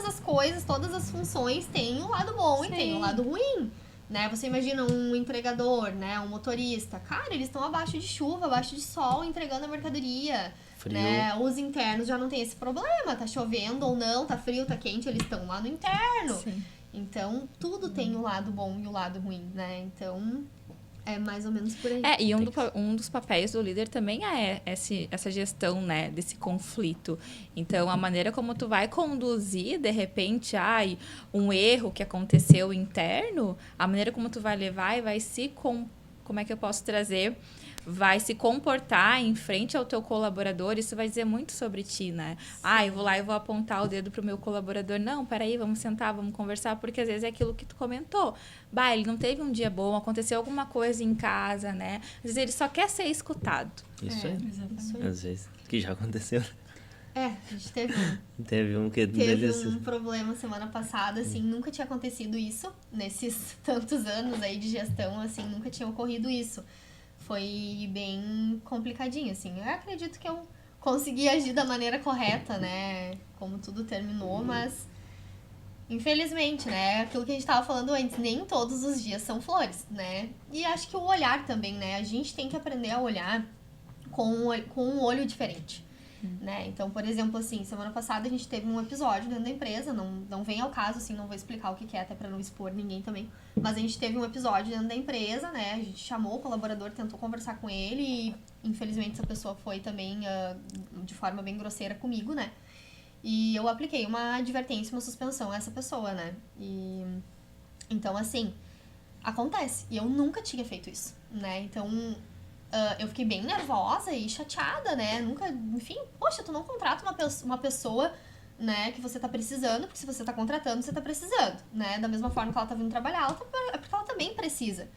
as coisas, todas as funções têm um lado bom e tem um lado ruim. Né? Você imagina um entregador, né? Um motorista. Cara, eles estão abaixo de chuva, abaixo de sol, entregando a mercadoria. Frio. Né? Os internos já não tem esse problema. Tá chovendo ou não, tá frio, tá quente, eles estão lá no interno. Sim. Então, tudo tem o lado bom e o lado ruim, né? Então, é mais ou menos por aí. E um dos papéis do líder também é essa gestão, né, desse conflito. Então, a maneira como tu vai conduzir, de repente, um erro que aconteceu interno, a maneira como tu vai levar e vai como é que eu posso trazer, vai se comportar em frente ao teu colaborador, isso vai dizer muito sobre ti, né? Eu vou lá e vou apontar o dedo pro meu colaborador. Não, peraí, vamos sentar, vamos conversar, porque às vezes é aquilo que tu comentou. Ele não teve um dia bom, aconteceu alguma coisa em casa, né? Às vezes ele só quer ser escutado. Isso aí. Exatamente. Às vezes, que já aconteceu. A gente teve um problema semana passada, assim, nunca tinha acontecido isso. Nesses tantos anos aí de gestão, assim, nunca tinha ocorrido isso. Foi bem complicadinho, assim. Eu acredito que eu consegui agir da maneira correta, né? Como tudo terminou, mas Infelizmente, né? Aquilo que a gente tava falando antes, nem todos os dias são flores, né? E acho que o olhar também, né? A gente tem que aprender a olhar com um olho diferente, né? Então, por exemplo, assim, semana passada a gente teve um episódio dentro da empresa, não vem ao caso, assim, não vou explicar o que é, até pra não expor ninguém também, mas a gente teve um episódio dentro da empresa, né? A gente chamou o colaborador, tentou conversar com ele e, infelizmente, essa pessoa foi também de forma bem grosseira comigo, né? E eu apliquei uma advertência, uma suspensão a essa pessoa, né? E então, assim, acontece. E eu nunca tinha feito isso, né? Então, eu fiquei bem nervosa e chateada, né? Nunca, enfim, poxa, tu não contrata uma pessoa, né, que você tá precisando, porque se você tá contratando, você tá precisando, né? Da mesma forma que ela tá vindo trabalhar, é porque ela também precisa,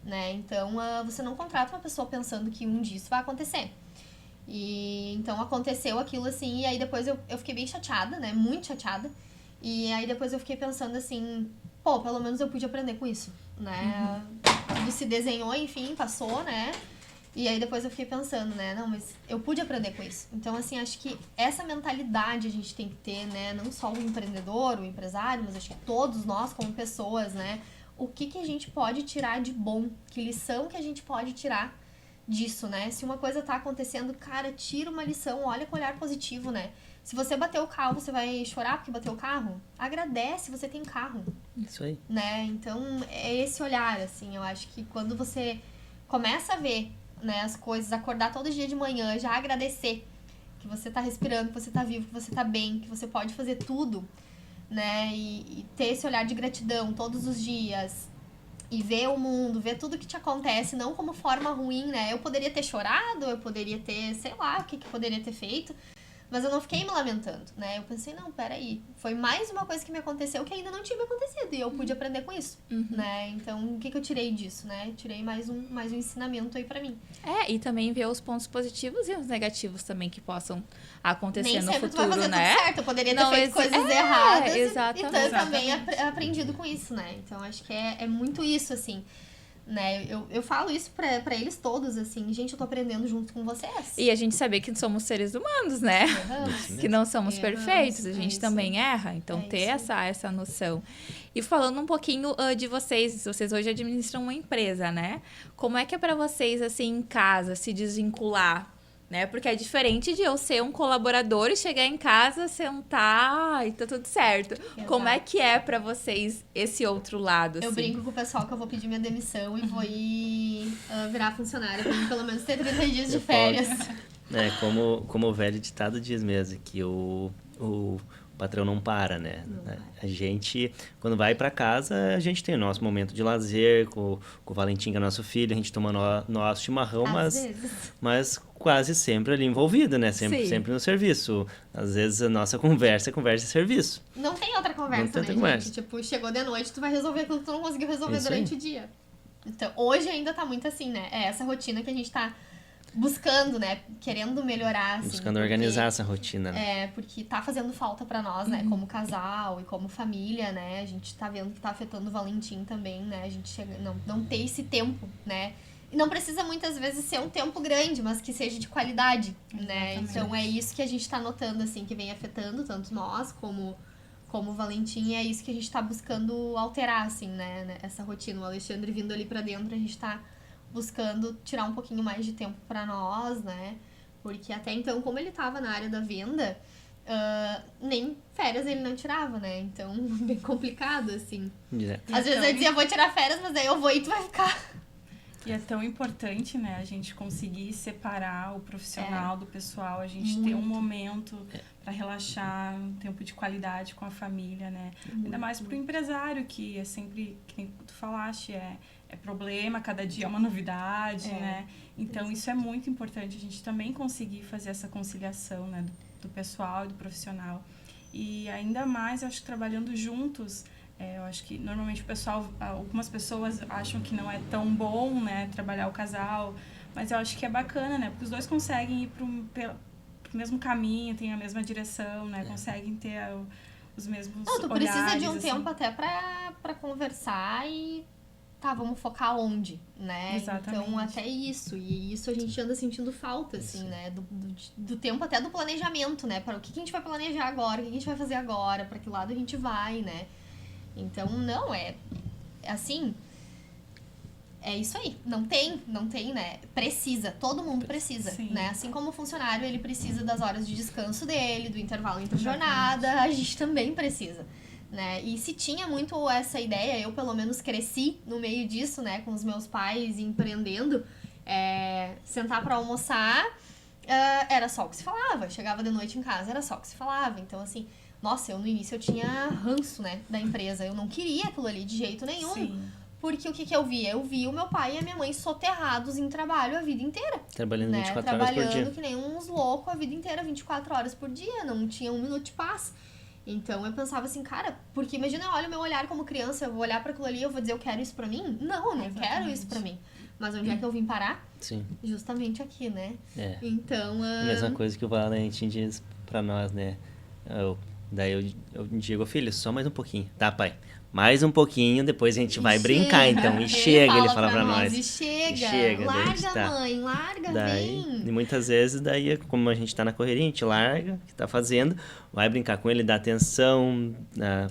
né? Então, você não contrata uma pessoa pensando que um dia isso vai acontecer. E então aconteceu aquilo assim, e aí depois eu fiquei bem chateada, né? Muito chateada. E aí depois eu fiquei pensando assim, pô, pelo menos eu pude aprender com isso, né? Tudo se desenhou, enfim, passou, né? E aí depois eu fiquei pensando, né? Não, mas eu pude aprender com isso. Então, assim, acho que essa mentalidade a gente tem que ter, né? Não só o empreendedor, o empresário, mas acho que todos nós como pessoas, né? O que a gente pode tirar de bom? Que lição que a gente pode tirar disso, né? Se uma coisa tá acontecendo, cara, tira uma lição, olha com olhar positivo, né? Se você bater o carro, você vai chorar porque bateu o carro? Agradece, você tem carro. Isso aí. Né? Então, é esse olhar, assim, eu acho que quando você começa a ver, né, as coisas, acordar todo dia de manhã, já agradecer que você tá respirando, que você tá vivo, que você tá bem, que você pode fazer tudo, né? E ter esse olhar de gratidão todos os dias, e ver o mundo, ver tudo que te acontece, não como forma ruim, né? Eu poderia ter chorado, eu poderia ter, sei lá, o que eu poderia ter feito, mas eu não fiquei me lamentando, né? Eu pensei, não, peraí, foi mais uma coisa que me aconteceu que ainda não tinha me acontecido, e eu pude aprender com isso, né? Então, o que eu tirei disso, né? Tirei mais um ensinamento aí pra mim. E também ver os pontos positivos e os negativos também que possam acontecer Nem no sempre futuro, tu vai fazer né? tudo certo, eu poderia ter Não, feito coisas erradas, exatamente. então eu também aprendido com isso, né? Então, acho que é muito isso, assim, né? Eu falo isso pra eles todos, assim, gente, eu tô aprendendo junto com vocês. E a gente saber que somos seres humanos, né? Erramos. Que não somos perfeitos, a gente isso. também erra, então ter essa noção. E falando um pouquinho de vocês hoje administram uma empresa, né? Como é que é pra vocês, assim, em casa, se desvincular, né? Porque é diferente de eu ser um colaborador e chegar em casa, sentar e tá tudo certo. Exato. Como é que é pra vocês esse outro lado, assim? Eu brinco com o pessoal que eu vou pedir minha demissão e vou ir virar funcionária, pra mim pelo menos ter 30 dias de férias. Como o velho ditado diz mesmo, que o patrão não para, né? A gente, quando vai para casa, a gente tem o nosso momento de lazer com o Valentim, que é nosso filho, a gente toma nosso chimarrão, mas quase sempre ali envolvido, né? Sempre no serviço. Às vezes a nossa conversa é serviço. Não tem outra conversa, né, conversa. gente? Tipo, chegou de noite, tu vai resolver aquilo que tu não conseguiu resolver durante o dia. Então, hoje ainda tá muito assim, né? É essa rotina que a gente tá buscando, né? Querendo melhorar, assim. Buscando organizar essa rotina, né? Porque tá fazendo falta pra nós, né? Como casal e como família, né? A gente tá vendo que tá afetando o Valentim também, né? A gente não ter esse tempo, né? E não precisa muitas vezes ser um tempo grande, mas que seja de qualidade, né? Então é isso que a gente tá notando, assim, que vem afetando tanto nós como o Valentim, é isso que a gente tá buscando alterar, assim, né? Essa rotina. O Alexandre vindo ali pra dentro, a gente tá buscando tirar um pouquinho mais de tempo pra nós, né? Porque até então, como ele tava na área da venda, nem férias ele não tirava, né? Então, bem complicado, assim. Às vezes eu dizia, vou tirar férias, mas daí eu vou e tu vai ficar. E é tão importante, né, a gente conseguir separar o profissional do pessoal, a gente ter um momento para relaxar, um tempo de qualidade com a família, né? Ainda mais pro empresário, que é sempre, que tu falaste, é problema, cada dia é uma novidade, né? Então, isso é muito importante, a gente também conseguir fazer essa conciliação, né, do pessoal e do profissional. E ainda mais, eu acho que trabalhando juntos, eu acho que normalmente o pessoal, algumas pessoas acham que não é tão bom, né, trabalhar o casal, mas eu acho que é bacana, né, porque os dois conseguem ir pro mesmo caminho, têm a mesma direção, né, conseguem ter os mesmos olhares. Tu precisa de um assim. tempo até pra conversar e vamos focar onde, né? Exatamente. Então, até isso. E isso a gente anda sentindo falta, assim, né? Do tempo até do planejamento, né? Para o que a gente vai planejar agora, o que a gente vai fazer agora, para que lado a gente vai, né? Então, não, assim, é isso aí. Não tem, né? Precisa, todo mundo precisa, Sim. né? Assim como o funcionário, ele precisa das horas de descanso dele, do intervalo entre jornada, a gente também precisa, né? E se tinha muito essa ideia, eu pelo menos cresci no meio disso, né? Com os meus pais empreendendo, sentar pra almoçar, era só o que se falava. Chegava de noite em casa, era só o que se falava. Então, assim, nossa, no início eu tinha ranço, né? Da empresa. Eu não queria aquilo ali de jeito nenhum. Sim. Porque o que eu via? Eu via o meu pai e a minha mãe soterrados em trabalho a vida inteira. Trabalhando Né? 24 horas por dia. Trabalhando que nem uns loucos a vida inteira, 24 horas por dia. Não tinha um minuto de paz. Então eu pensava assim, cara, porque imagina, eu olho o meu olhar como criança, eu vou olhar pra aquilo ali e eu vou dizer, eu quero isso pra mim? Não, eu não quero isso pra mim. Mas onde é que eu vim parar? Sim. Justamente aqui, né? É. Então... A mesma coisa que o Valentim diz pra nós, né? Daí eu digo, filho, só mais um pouquinho. Tá, pai? Mais um pouquinho, depois a gente vai brincar, então. E chega, ele fala pra nós. E chega, daí a gente larga, tá. mãe, larga, Daí, vem. e muitas vezes, daí, como a gente tá na correria, a gente larga o que tá fazendo, vai brincar com ele, dá atenção.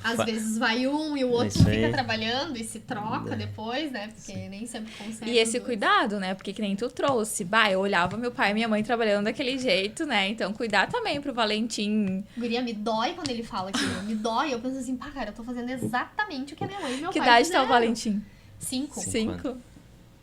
Às vezes vai um e o outro Isso fica aí. trabalhando e se troca depois, né? Porque nem sempre consegue. E esse os dois. cuidado, né? Porque que nem tu trouxe. Bah, eu olhava meu pai e minha mãe trabalhando daquele jeito, né? Então, cuidar também pro Valentim. Guria, me dói quando ele fala aquilo. Me dói. Eu penso assim, pá, cara, eu tô fazendo exatamente o que a minha mãe e meu Que pai idade tá o fizeram. Valentim? 5. 5.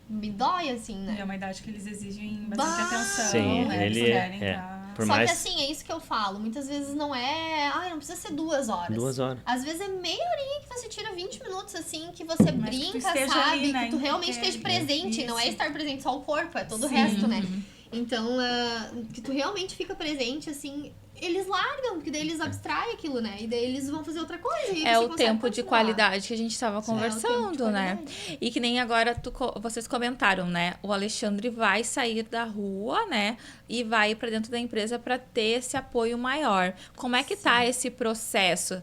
Me dói, assim, E é né? uma idade que eles exigem bastante atenção, Sim, né? ele Eles querem é. tá- Por Só mais que assim, é isso que eu falo. Muitas vezes não não precisa ser 2 horas. 2 horas. Às vezes é meia horinha que você tira 20 minutos, assim, que você Mas que tu brinca, esteja sabe? ali, né, Que tu realmente inteiro. esteja presente. Não é Isso. estar presente só o corpo, é todo o Sim. resto, né? Então, que tu realmente fica presente, assim, eles largam, porque daí eles abstraem aquilo, né? E daí eles vão fazer outra coisa. E É você o consegue tempo de continuar. qualidade que a gente tava É o tempo de conversando, né? qualidade. E que nem agora vocês comentaram, né? O Alexandre vai sair da rua, né? E vai para dentro da empresa para ter esse apoio maior. Como é que tá esse processo?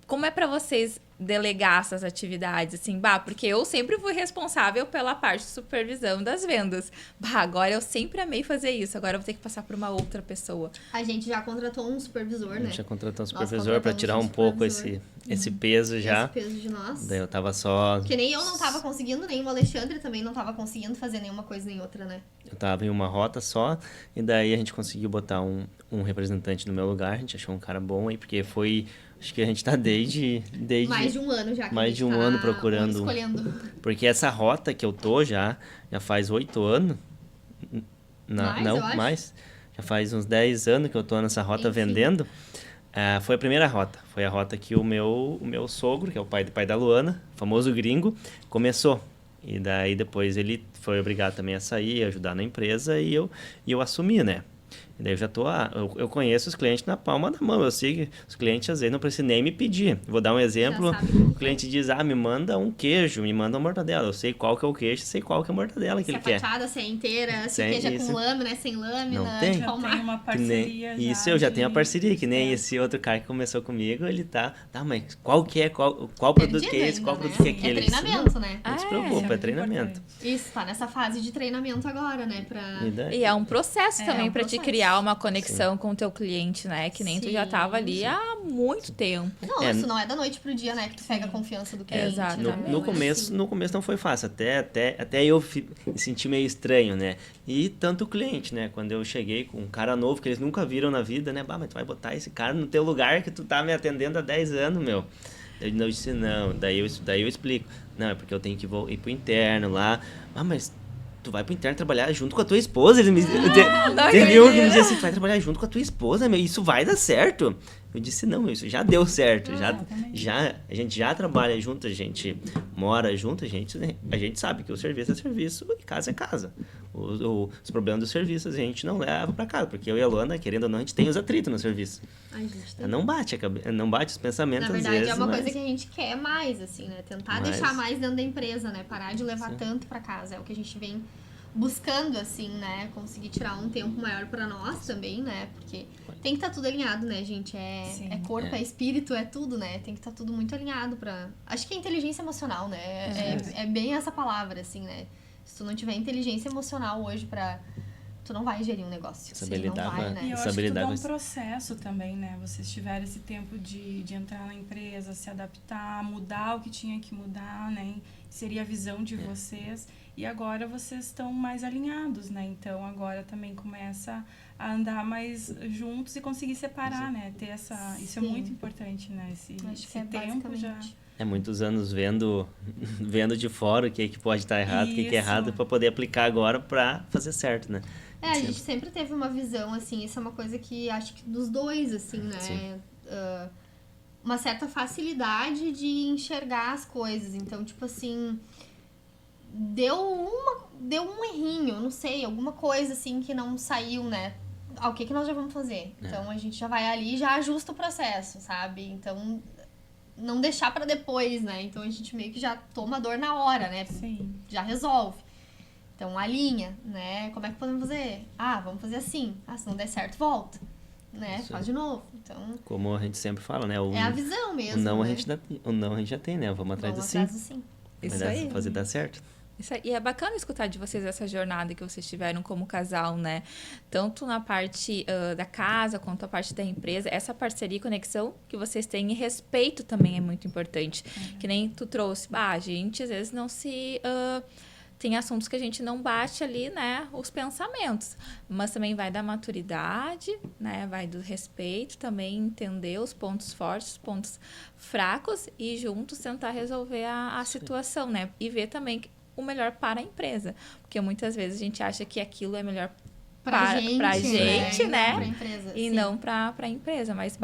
Como é para vocês delegar essas atividades, assim, porque eu sempre fui responsável pela parte de supervisão das vendas. Agora eu sempre amei fazer isso, agora eu vou ter que passar por uma outra pessoa. A gente já contratou um supervisor, A né? gente já contratou um Nós supervisor para contratamos tirar um um pouco supervisor. esse peso já. Esse peso de nós. Daí eu tava só... Porque nem eu não tava conseguindo, nem o Alexandre também não tava conseguindo fazer nenhuma coisa nem outra, né? Eu tava em uma rota só, e daí a gente conseguiu botar um representante no meu lugar. A gente achou um cara bom aí, porque foi... Acho que a gente tá desde Mais de um ano já que mais a gente de um tá ano procurando. escolhendo. Porque essa rota que eu tô já faz 8 anos. Mais, eu acho. Mais. Já faz uns 10 anos que eu tô nessa rota Enfim. vendendo. Foi a primeira rota. Foi a rota que o meu sogro, que é o pai da Luana, famoso gringo, começou. E daí depois ele foi obrigado também a sair, ajudar na empresa, e eu assumi, né? E daí eu já tô... eu conheço os clientes na palma da mão. Eu sei que os clientes às vezes não precisam nem me pedir. Vou dar um exemplo. Já sabe como O cliente diz, me manda um queijo, me manda uma mortadela. Eu sei qual que é o queijo, sei qual que é a mortadela que Se ele é quer. fatiada, se é inteira, se Sem o queijo é isso. com lâmina, sem lâmina. Não tem. de Já qual tem marca. uma Que nem- parceria Isso, eu já tenho a parceria, que nem É. esse outro cara que começou comigo, ele tá, mas qual que é, qual produto que é esse, Perdido qual ainda, produto que é né? aquele? É treinamento, né? Não se Ah, preocupa, Isso é muito treinamento. importante. Isso, tá nessa fase de treinamento agora, né? E daí- E é um processo É, também um pra te processo. criar uma conexão com o teu cliente, né? Que nem tu já Sim, tava ali sim. há muito tempo. Não, É, isso não é da noite pro dia, né? Que tu pega a confiança do cliente. Exato. né? No, Não no é começo, assim. no começo não foi fácil, até eu me senti meio estranho, né? E tanto o cliente, né? Quando eu cheguei com um cara novo que eles nunca viram na vida, né? Mas tu vai botar esse cara no teu lugar que tu tá me atendendo há 10 anos, meu. Eu disse, não. Daí eu explico. Não, é porque eu tenho que ir pro interno lá. Mas tu vai pro interno trabalhar junto com a tua esposa. Teve um que me disse assim, tu vai trabalhar junto com a tua esposa, meu, isso vai dar certo. Eu disse, não, isso já deu certo. Exatamente. A gente já trabalha junto, a gente mora junto, a gente sabe que o serviço é serviço e casa é casa. Os problemas do serviço a gente não leva pra casa, porque eu e a Luana, querendo ou não, a gente tem os atritos no serviço. A gente tem. Não bate os pensamentos Na às verdade, vezes. é uma mas- coisa que a gente quer mais, assim, né? Tentar Mas- deixar mais dentro da empresa, né? Parar de levar Sim. tanto pra casa. É o que a gente vem buscando, assim, né? Conseguir tirar um tempo maior pra nós também, né? Porque tem que estar tudo alinhado, né, gente? Sim. É corpo, é espírito, é tudo, né? Tem que estar tudo muito alinhado pra... Acho que é inteligência emocional, né? É bem essa palavra, assim, né? Se tu não tiver inteligência emocional hoje pra tu não vai gerir um negócio. Saber Não lidar vai, com a- né? E eu Saber acho que tudo lidar é com um isso. processo também, né? Vocês tiveram esse tempo de entrar na empresa, se adaptar, mudar o que tinha que mudar, né? Seria a visão de vocês. E agora vocês estão mais alinhados, né? Então agora também começa a andar mais juntos e conseguir separar, né? Ter essa... Isso é Sim. muito importante, né? Esse Acho que é tempo já... basicamente. É muitos anos vendo de fora o que pode estar errado, o que é Isso. errado, para poder aplicar agora para fazer certo, né? A gente sempre teve uma visão, assim, isso é uma coisa que acho que dos dois, assim, né? Sim. Uma certa facilidade de enxergar as coisas. Então, tipo assim, deu um errinho, não sei, alguma coisa, assim, que não saiu, né? O que nós já vamos fazer? Então, a gente já vai ali e já ajusta o processo, sabe? Então, não deixar pra depois, né? Então, a gente meio que já toma a dor na hora, né? Sim. Já resolve. Então, alinha, né? Como é que podemos fazer? Vamos fazer assim. Se não der certo, volta. Né? Isso Faz aí. de novo. Então, Como a gente sempre fala, né? é a visão mesmo, o não né? o não a gente já tem, né? Vamos atrás Vamos do sim. atrás do sim. Isso aí. Fazer dar certo. Isso aí. E é bacana escutar de vocês essa jornada que vocês tiveram como casal, né? Tanto na parte da casa quanto a parte da empresa. Essa parceria e conexão que vocês têm e respeito também é muito importante. Que nem tu trouxe. A gente às vezes não se... tem assuntos que a gente não bate ali, né? Os pensamentos. Mas também vai da maturidade, né? Vai do respeito também, entender os pontos fortes, os pontos fracos e juntos tentar resolver a situação, né? E ver também o melhor para a empresa. Porque muitas vezes a gente acha que aquilo é melhor pra gente, né? Pra empresa, E sim. não para a empresa. Mas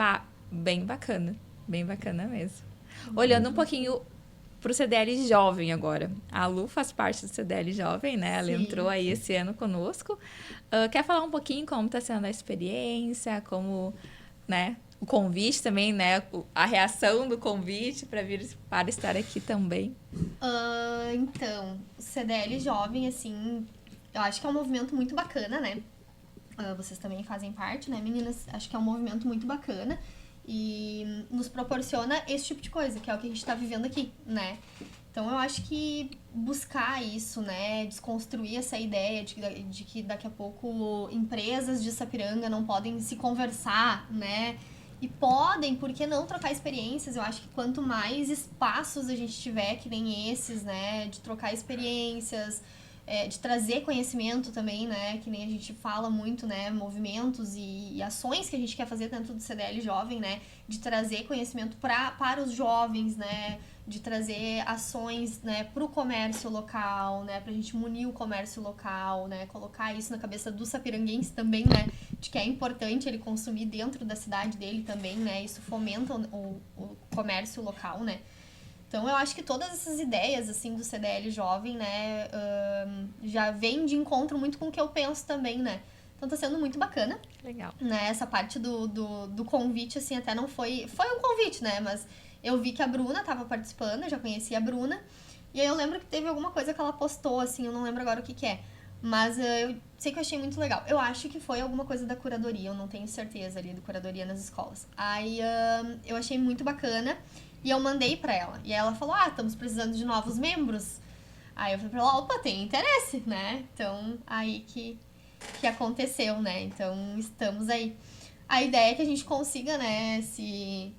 bem bacana mesmo. Olhando um pouquinho pro CDL Jovem agora. A Lu faz parte do CDL Jovem, né? Ela Sim. entrou aí esse ano conosco. Quer falar um pouquinho como está sendo a experiência, como, né? O convite também, né? A reação do convite para estar aqui também. Então, o CDL Jovem, assim, eu acho que é um movimento muito bacana, né? Vocês também fazem parte, né, meninas? Acho que é um movimento muito bacana e nos proporciona esse tipo de coisa, que é o que a gente tá vivendo aqui, né? Então, eu acho que buscar isso, né, desconstruir essa ideia de que daqui a pouco empresas de Sapiranga não podem se conversar, né? E podem, por que não trocar experiências? Eu acho que quanto mais espaços a gente tiver, que nem esses, né, de trocar experiências, de trazer conhecimento também, né, que nem a gente fala muito, né, movimentos e ações que a gente quer fazer dentro do CDL Jovem, né, de trazer conhecimento para os jovens, né, de trazer ações, né, para o comércio local, né, pra gente munir o comércio local, né, colocar isso na cabeça do sapiranguense também, né, de que é importante ele consumir dentro da cidade dele também, né, isso fomenta o comércio local, né. Então, eu acho que todas essas ideias, assim, do CDL Jovem, né, já vem de encontro muito com o que eu penso também, né. Então, tá sendo muito bacana. Legal. Né, essa parte do convite, assim, até não foi... Foi um convite, né, mas eu vi que a Bruna tava participando, eu já conhecia a Bruna. E aí eu lembro que teve alguma coisa que ela postou, assim, eu não lembro agora o que é. Mas eu sei que eu achei muito legal. Eu acho que foi alguma coisa da curadoria, eu não tenho certeza ali, do curadoria nas escolas. Aí eu achei muito bacana e eu mandei pra ela. E aí ela falou, estamos precisando de novos membros. Aí eu falei pra ela, opa, tem interesse, né? Então, aí que aconteceu, né? Então, estamos aí. A ideia é que a gente consiga, né, se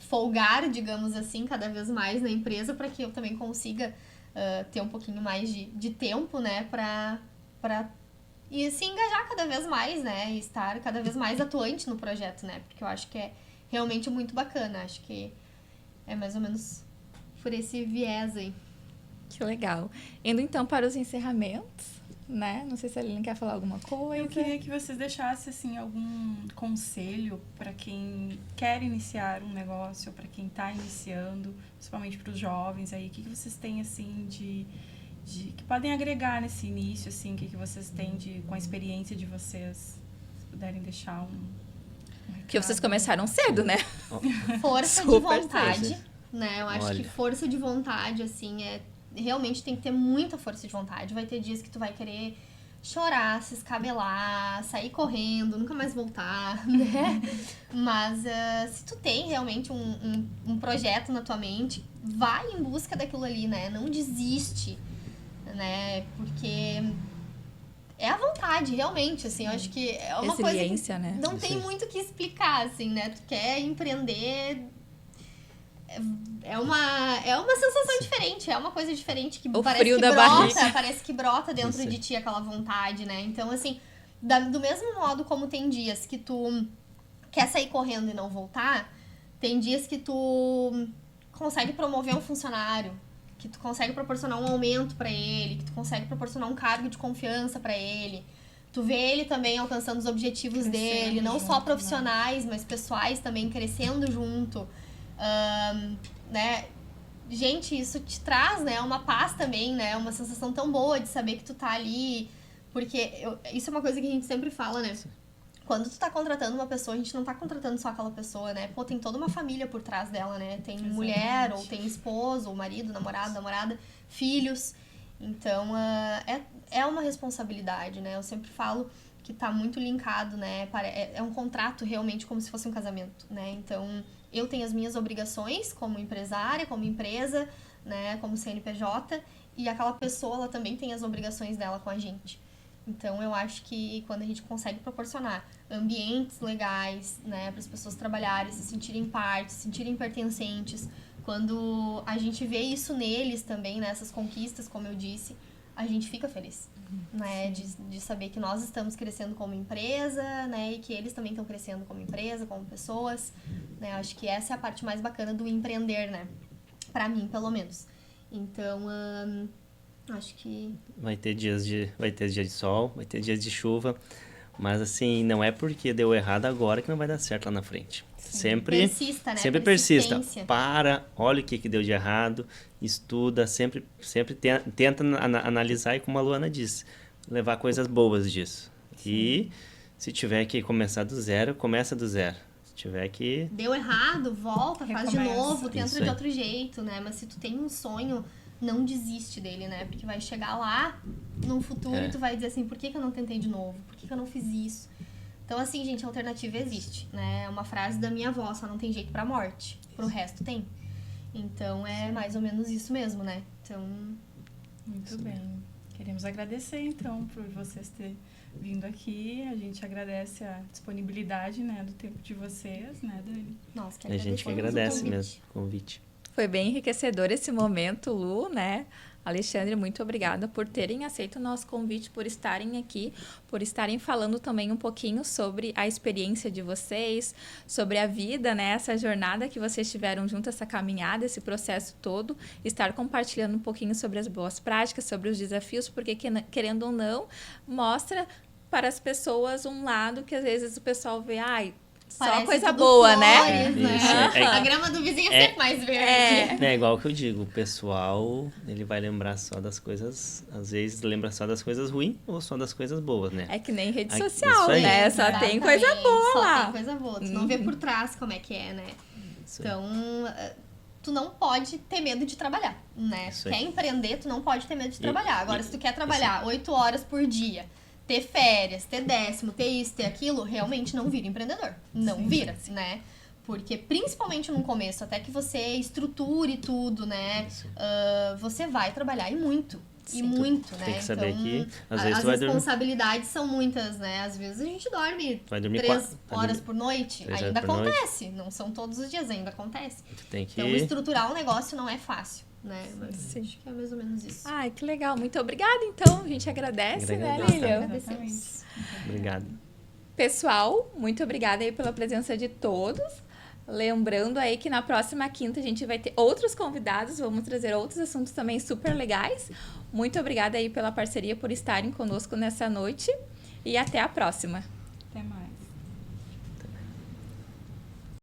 folgar, digamos assim, cada vez mais na empresa, para que eu também consiga ter um pouquinho mais de tempo, né, pra e se engajar cada vez mais, né, e estar cada vez mais atuante no projeto, né, porque eu acho que é realmente muito bacana, acho que é mais ou menos por esse viés aí. Que legal. Indo então para os encerramentos, né? Não sei se a Aline quer falar alguma coisa. Eu queria que vocês deixassem, assim, algum conselho para quem quer iniciar um negócio, para quem está iniciando, principalmente para os jovens aí. O que vocês têm, assim, que podem agregar nesse início, assim? O que vocês têm com a experiência de vocês? Se puderem deixar um Que vocês começaram cedo, né? Força de Super vontade, cedo. né? Eu acho Olha. que força de vontade, assim, realmente tem que ter muita força de vontade. Vai ter dias que tu vai querer chorar, se escabelar, sair correndo, nunca mais voltar, né? Mas se tu tem realmente um projeto na tua mente, vai em busca daquilo ali, né? Não desiste, né? Porque é a vontade, realmente, assim, eu acho que é uma coisa que Resiliência, né? não tem muito o que explicar, assim, né? Tu quer empreender, é uma sensação diferente, é uma coisa diferente que O parece frio que da brota, barriga. parece que brota dentro Isso. de ti aquela vontade, né? Então, assim, do mesmo modo como tem dias que tu quer sair correndo e não voltar, tem dias que tu consegue promover um funcionário, que tu consegue proporcionar um aumento pra ele, que tu consegue proporcionar um cargo de confiança pra ele. Tu vê ele também alcançando os objetivos Crescendo dele, não só junto, profissionais, mas pessoais também crescendo junto. Né? Gente, isso te traz, né, uma paz também, né? Uma sensação tão boa de saber que tu tá ali. Porque isso é uma coisa que a gente sempre fala, né? Quando tu tá contratando uma pessoa, a gente não tá contratando só aquela pessoa, né? Pô, tem toda uma família por trás dela, né? Tem mulher, ou tem esposo, ou marido, namorado, namorada, filhos. Então, é uma responsabilidade, né? Eu sempre falo que tá muito linkado, né? É um contrato realmente como se fosse um casamento, né? Então, eu tenho as minhas obrigações como empresária, como empresa, né? Como CNPJ, e aquela pessoa, ela também tem as obrigações dela com a gente. Então, eu acho que quando a gente consegue proporcionar ambientes legais, né, para as pessoas trabalharem, se sentirem parte, se sentirem pertencentes, quando a gente vê isso neles também, né, essas conquistas, como eu disse, a gente fica feliz, né, de saber que nós estamos crescendo como empresa, né, e que eles também estão crescendo como empresa, como pessoas, né, acho que essa é a parte mais bacana do empreender, né, para mim, pelo menos. Então, acho que Vai ter dias de sol, vai ter dias de chuva, mas assim, não é porque deu errado agora que não vai dar certo lá na frente. Sempre persista, né, sempre persista. persistência. Olha o que deu de errado, estuda, sempre tenta analisar e, como a Luana disse, levar coisas boas disso. E se tiver que começar do zero, começa do zero. Se tiver que... Deu errado, volta, faz de Recomeça. novo, tenta Isso de aí. outro jeito, né? Mas se tu tem um sonho, não desiste dele, né? Porque vai chegar lá no futuro e tu vai dizer assim, por que eu não tentei de novo? Por que eu não fiz isso? Então, assim, gente, a alternativa existe, né? É uma frase da minha avó, só não tem jeito pra morte. Pro resto tem. Então, é mais ou menos isso mesmo, né? Então, Muito bem. Queremos agradecer, então, por vocês terem vindo aqui. A gente agradece a disponibilidade, né, do tempo de vocês, né, Dani? nós que A gente que agradecemos o agradece convite. mesmo o convite. Foi bem enriquecedor esse momento, Lu, né? Alexandre, muito obrigada por terem aceito o nosso convite, por estarem aqui, por estarem falando também um pouquinho sobre a experiência de vocês, sobre a vida, né? Essa jornada que vocês tiveram junto, essa caminhada, esse processo todo, estar compartilhando um pouquinho sobre as boas práticas, sobre os desafios, porque querendo ou não, mostra para as pessoas um lado que às vezes o pessoal vê, ai, só Parece coisa tudo boa, né? flores, né? Isso, A grama do vizinho é sempre mais verde. É igual que eu digo, o pessoal, ele vai lembrar só das coisas, às vezes lembra só das coisas ruins ou só das coisas boas, né? É que nem rede Isso social, aí. né? Só tem coisa Exatamente, boa só lá. tem coisa boa. Tu não vê por trás como é que é, né? Isso aí. Então, tu não pode ter medo de trabalhar, né? Isso Tu aí. quer empreender, tu não pode ter medo de E- trabalhar. Agora, e- se tu quer trabalhar 8 horas por dia, ter férias, ter décimo, ter isso, ter aquilo, realmente não vira empreendedor. Não vira, né? Porque, principalmente no começo, até que você estruture tudo, né? Isso. Você vai trabalhar e muito. E Sim. muito, Tu né? tem que saber então, que, às vezes, as tu vai dormir. responsabilidades são muitas, né? Às vezes a gente dorme Vai dormir 3 vai horas dormir- por noite. 3 horas Ainda por noite. acontece. Não são todos os dias, ainda acontece. Tu tem que... Então, estruturar um negócio não é fácil, né? Mas Sim. acho que é mais ou menos isso. Ai, que legal. Muito obrigada, então. A gente agradece, né, Agradece. Lilian? Agradecemos. Obrigado. Pessoal, muito obrigada aí pela presença de todos. Lembrando aí que na próxima quinta a gente vai ter outros convidados, vamos trazer outros assuntos também super legais. Muito obrigada aí pela parceria, por estarem conosco nessa noite e até a próxima. Até mais.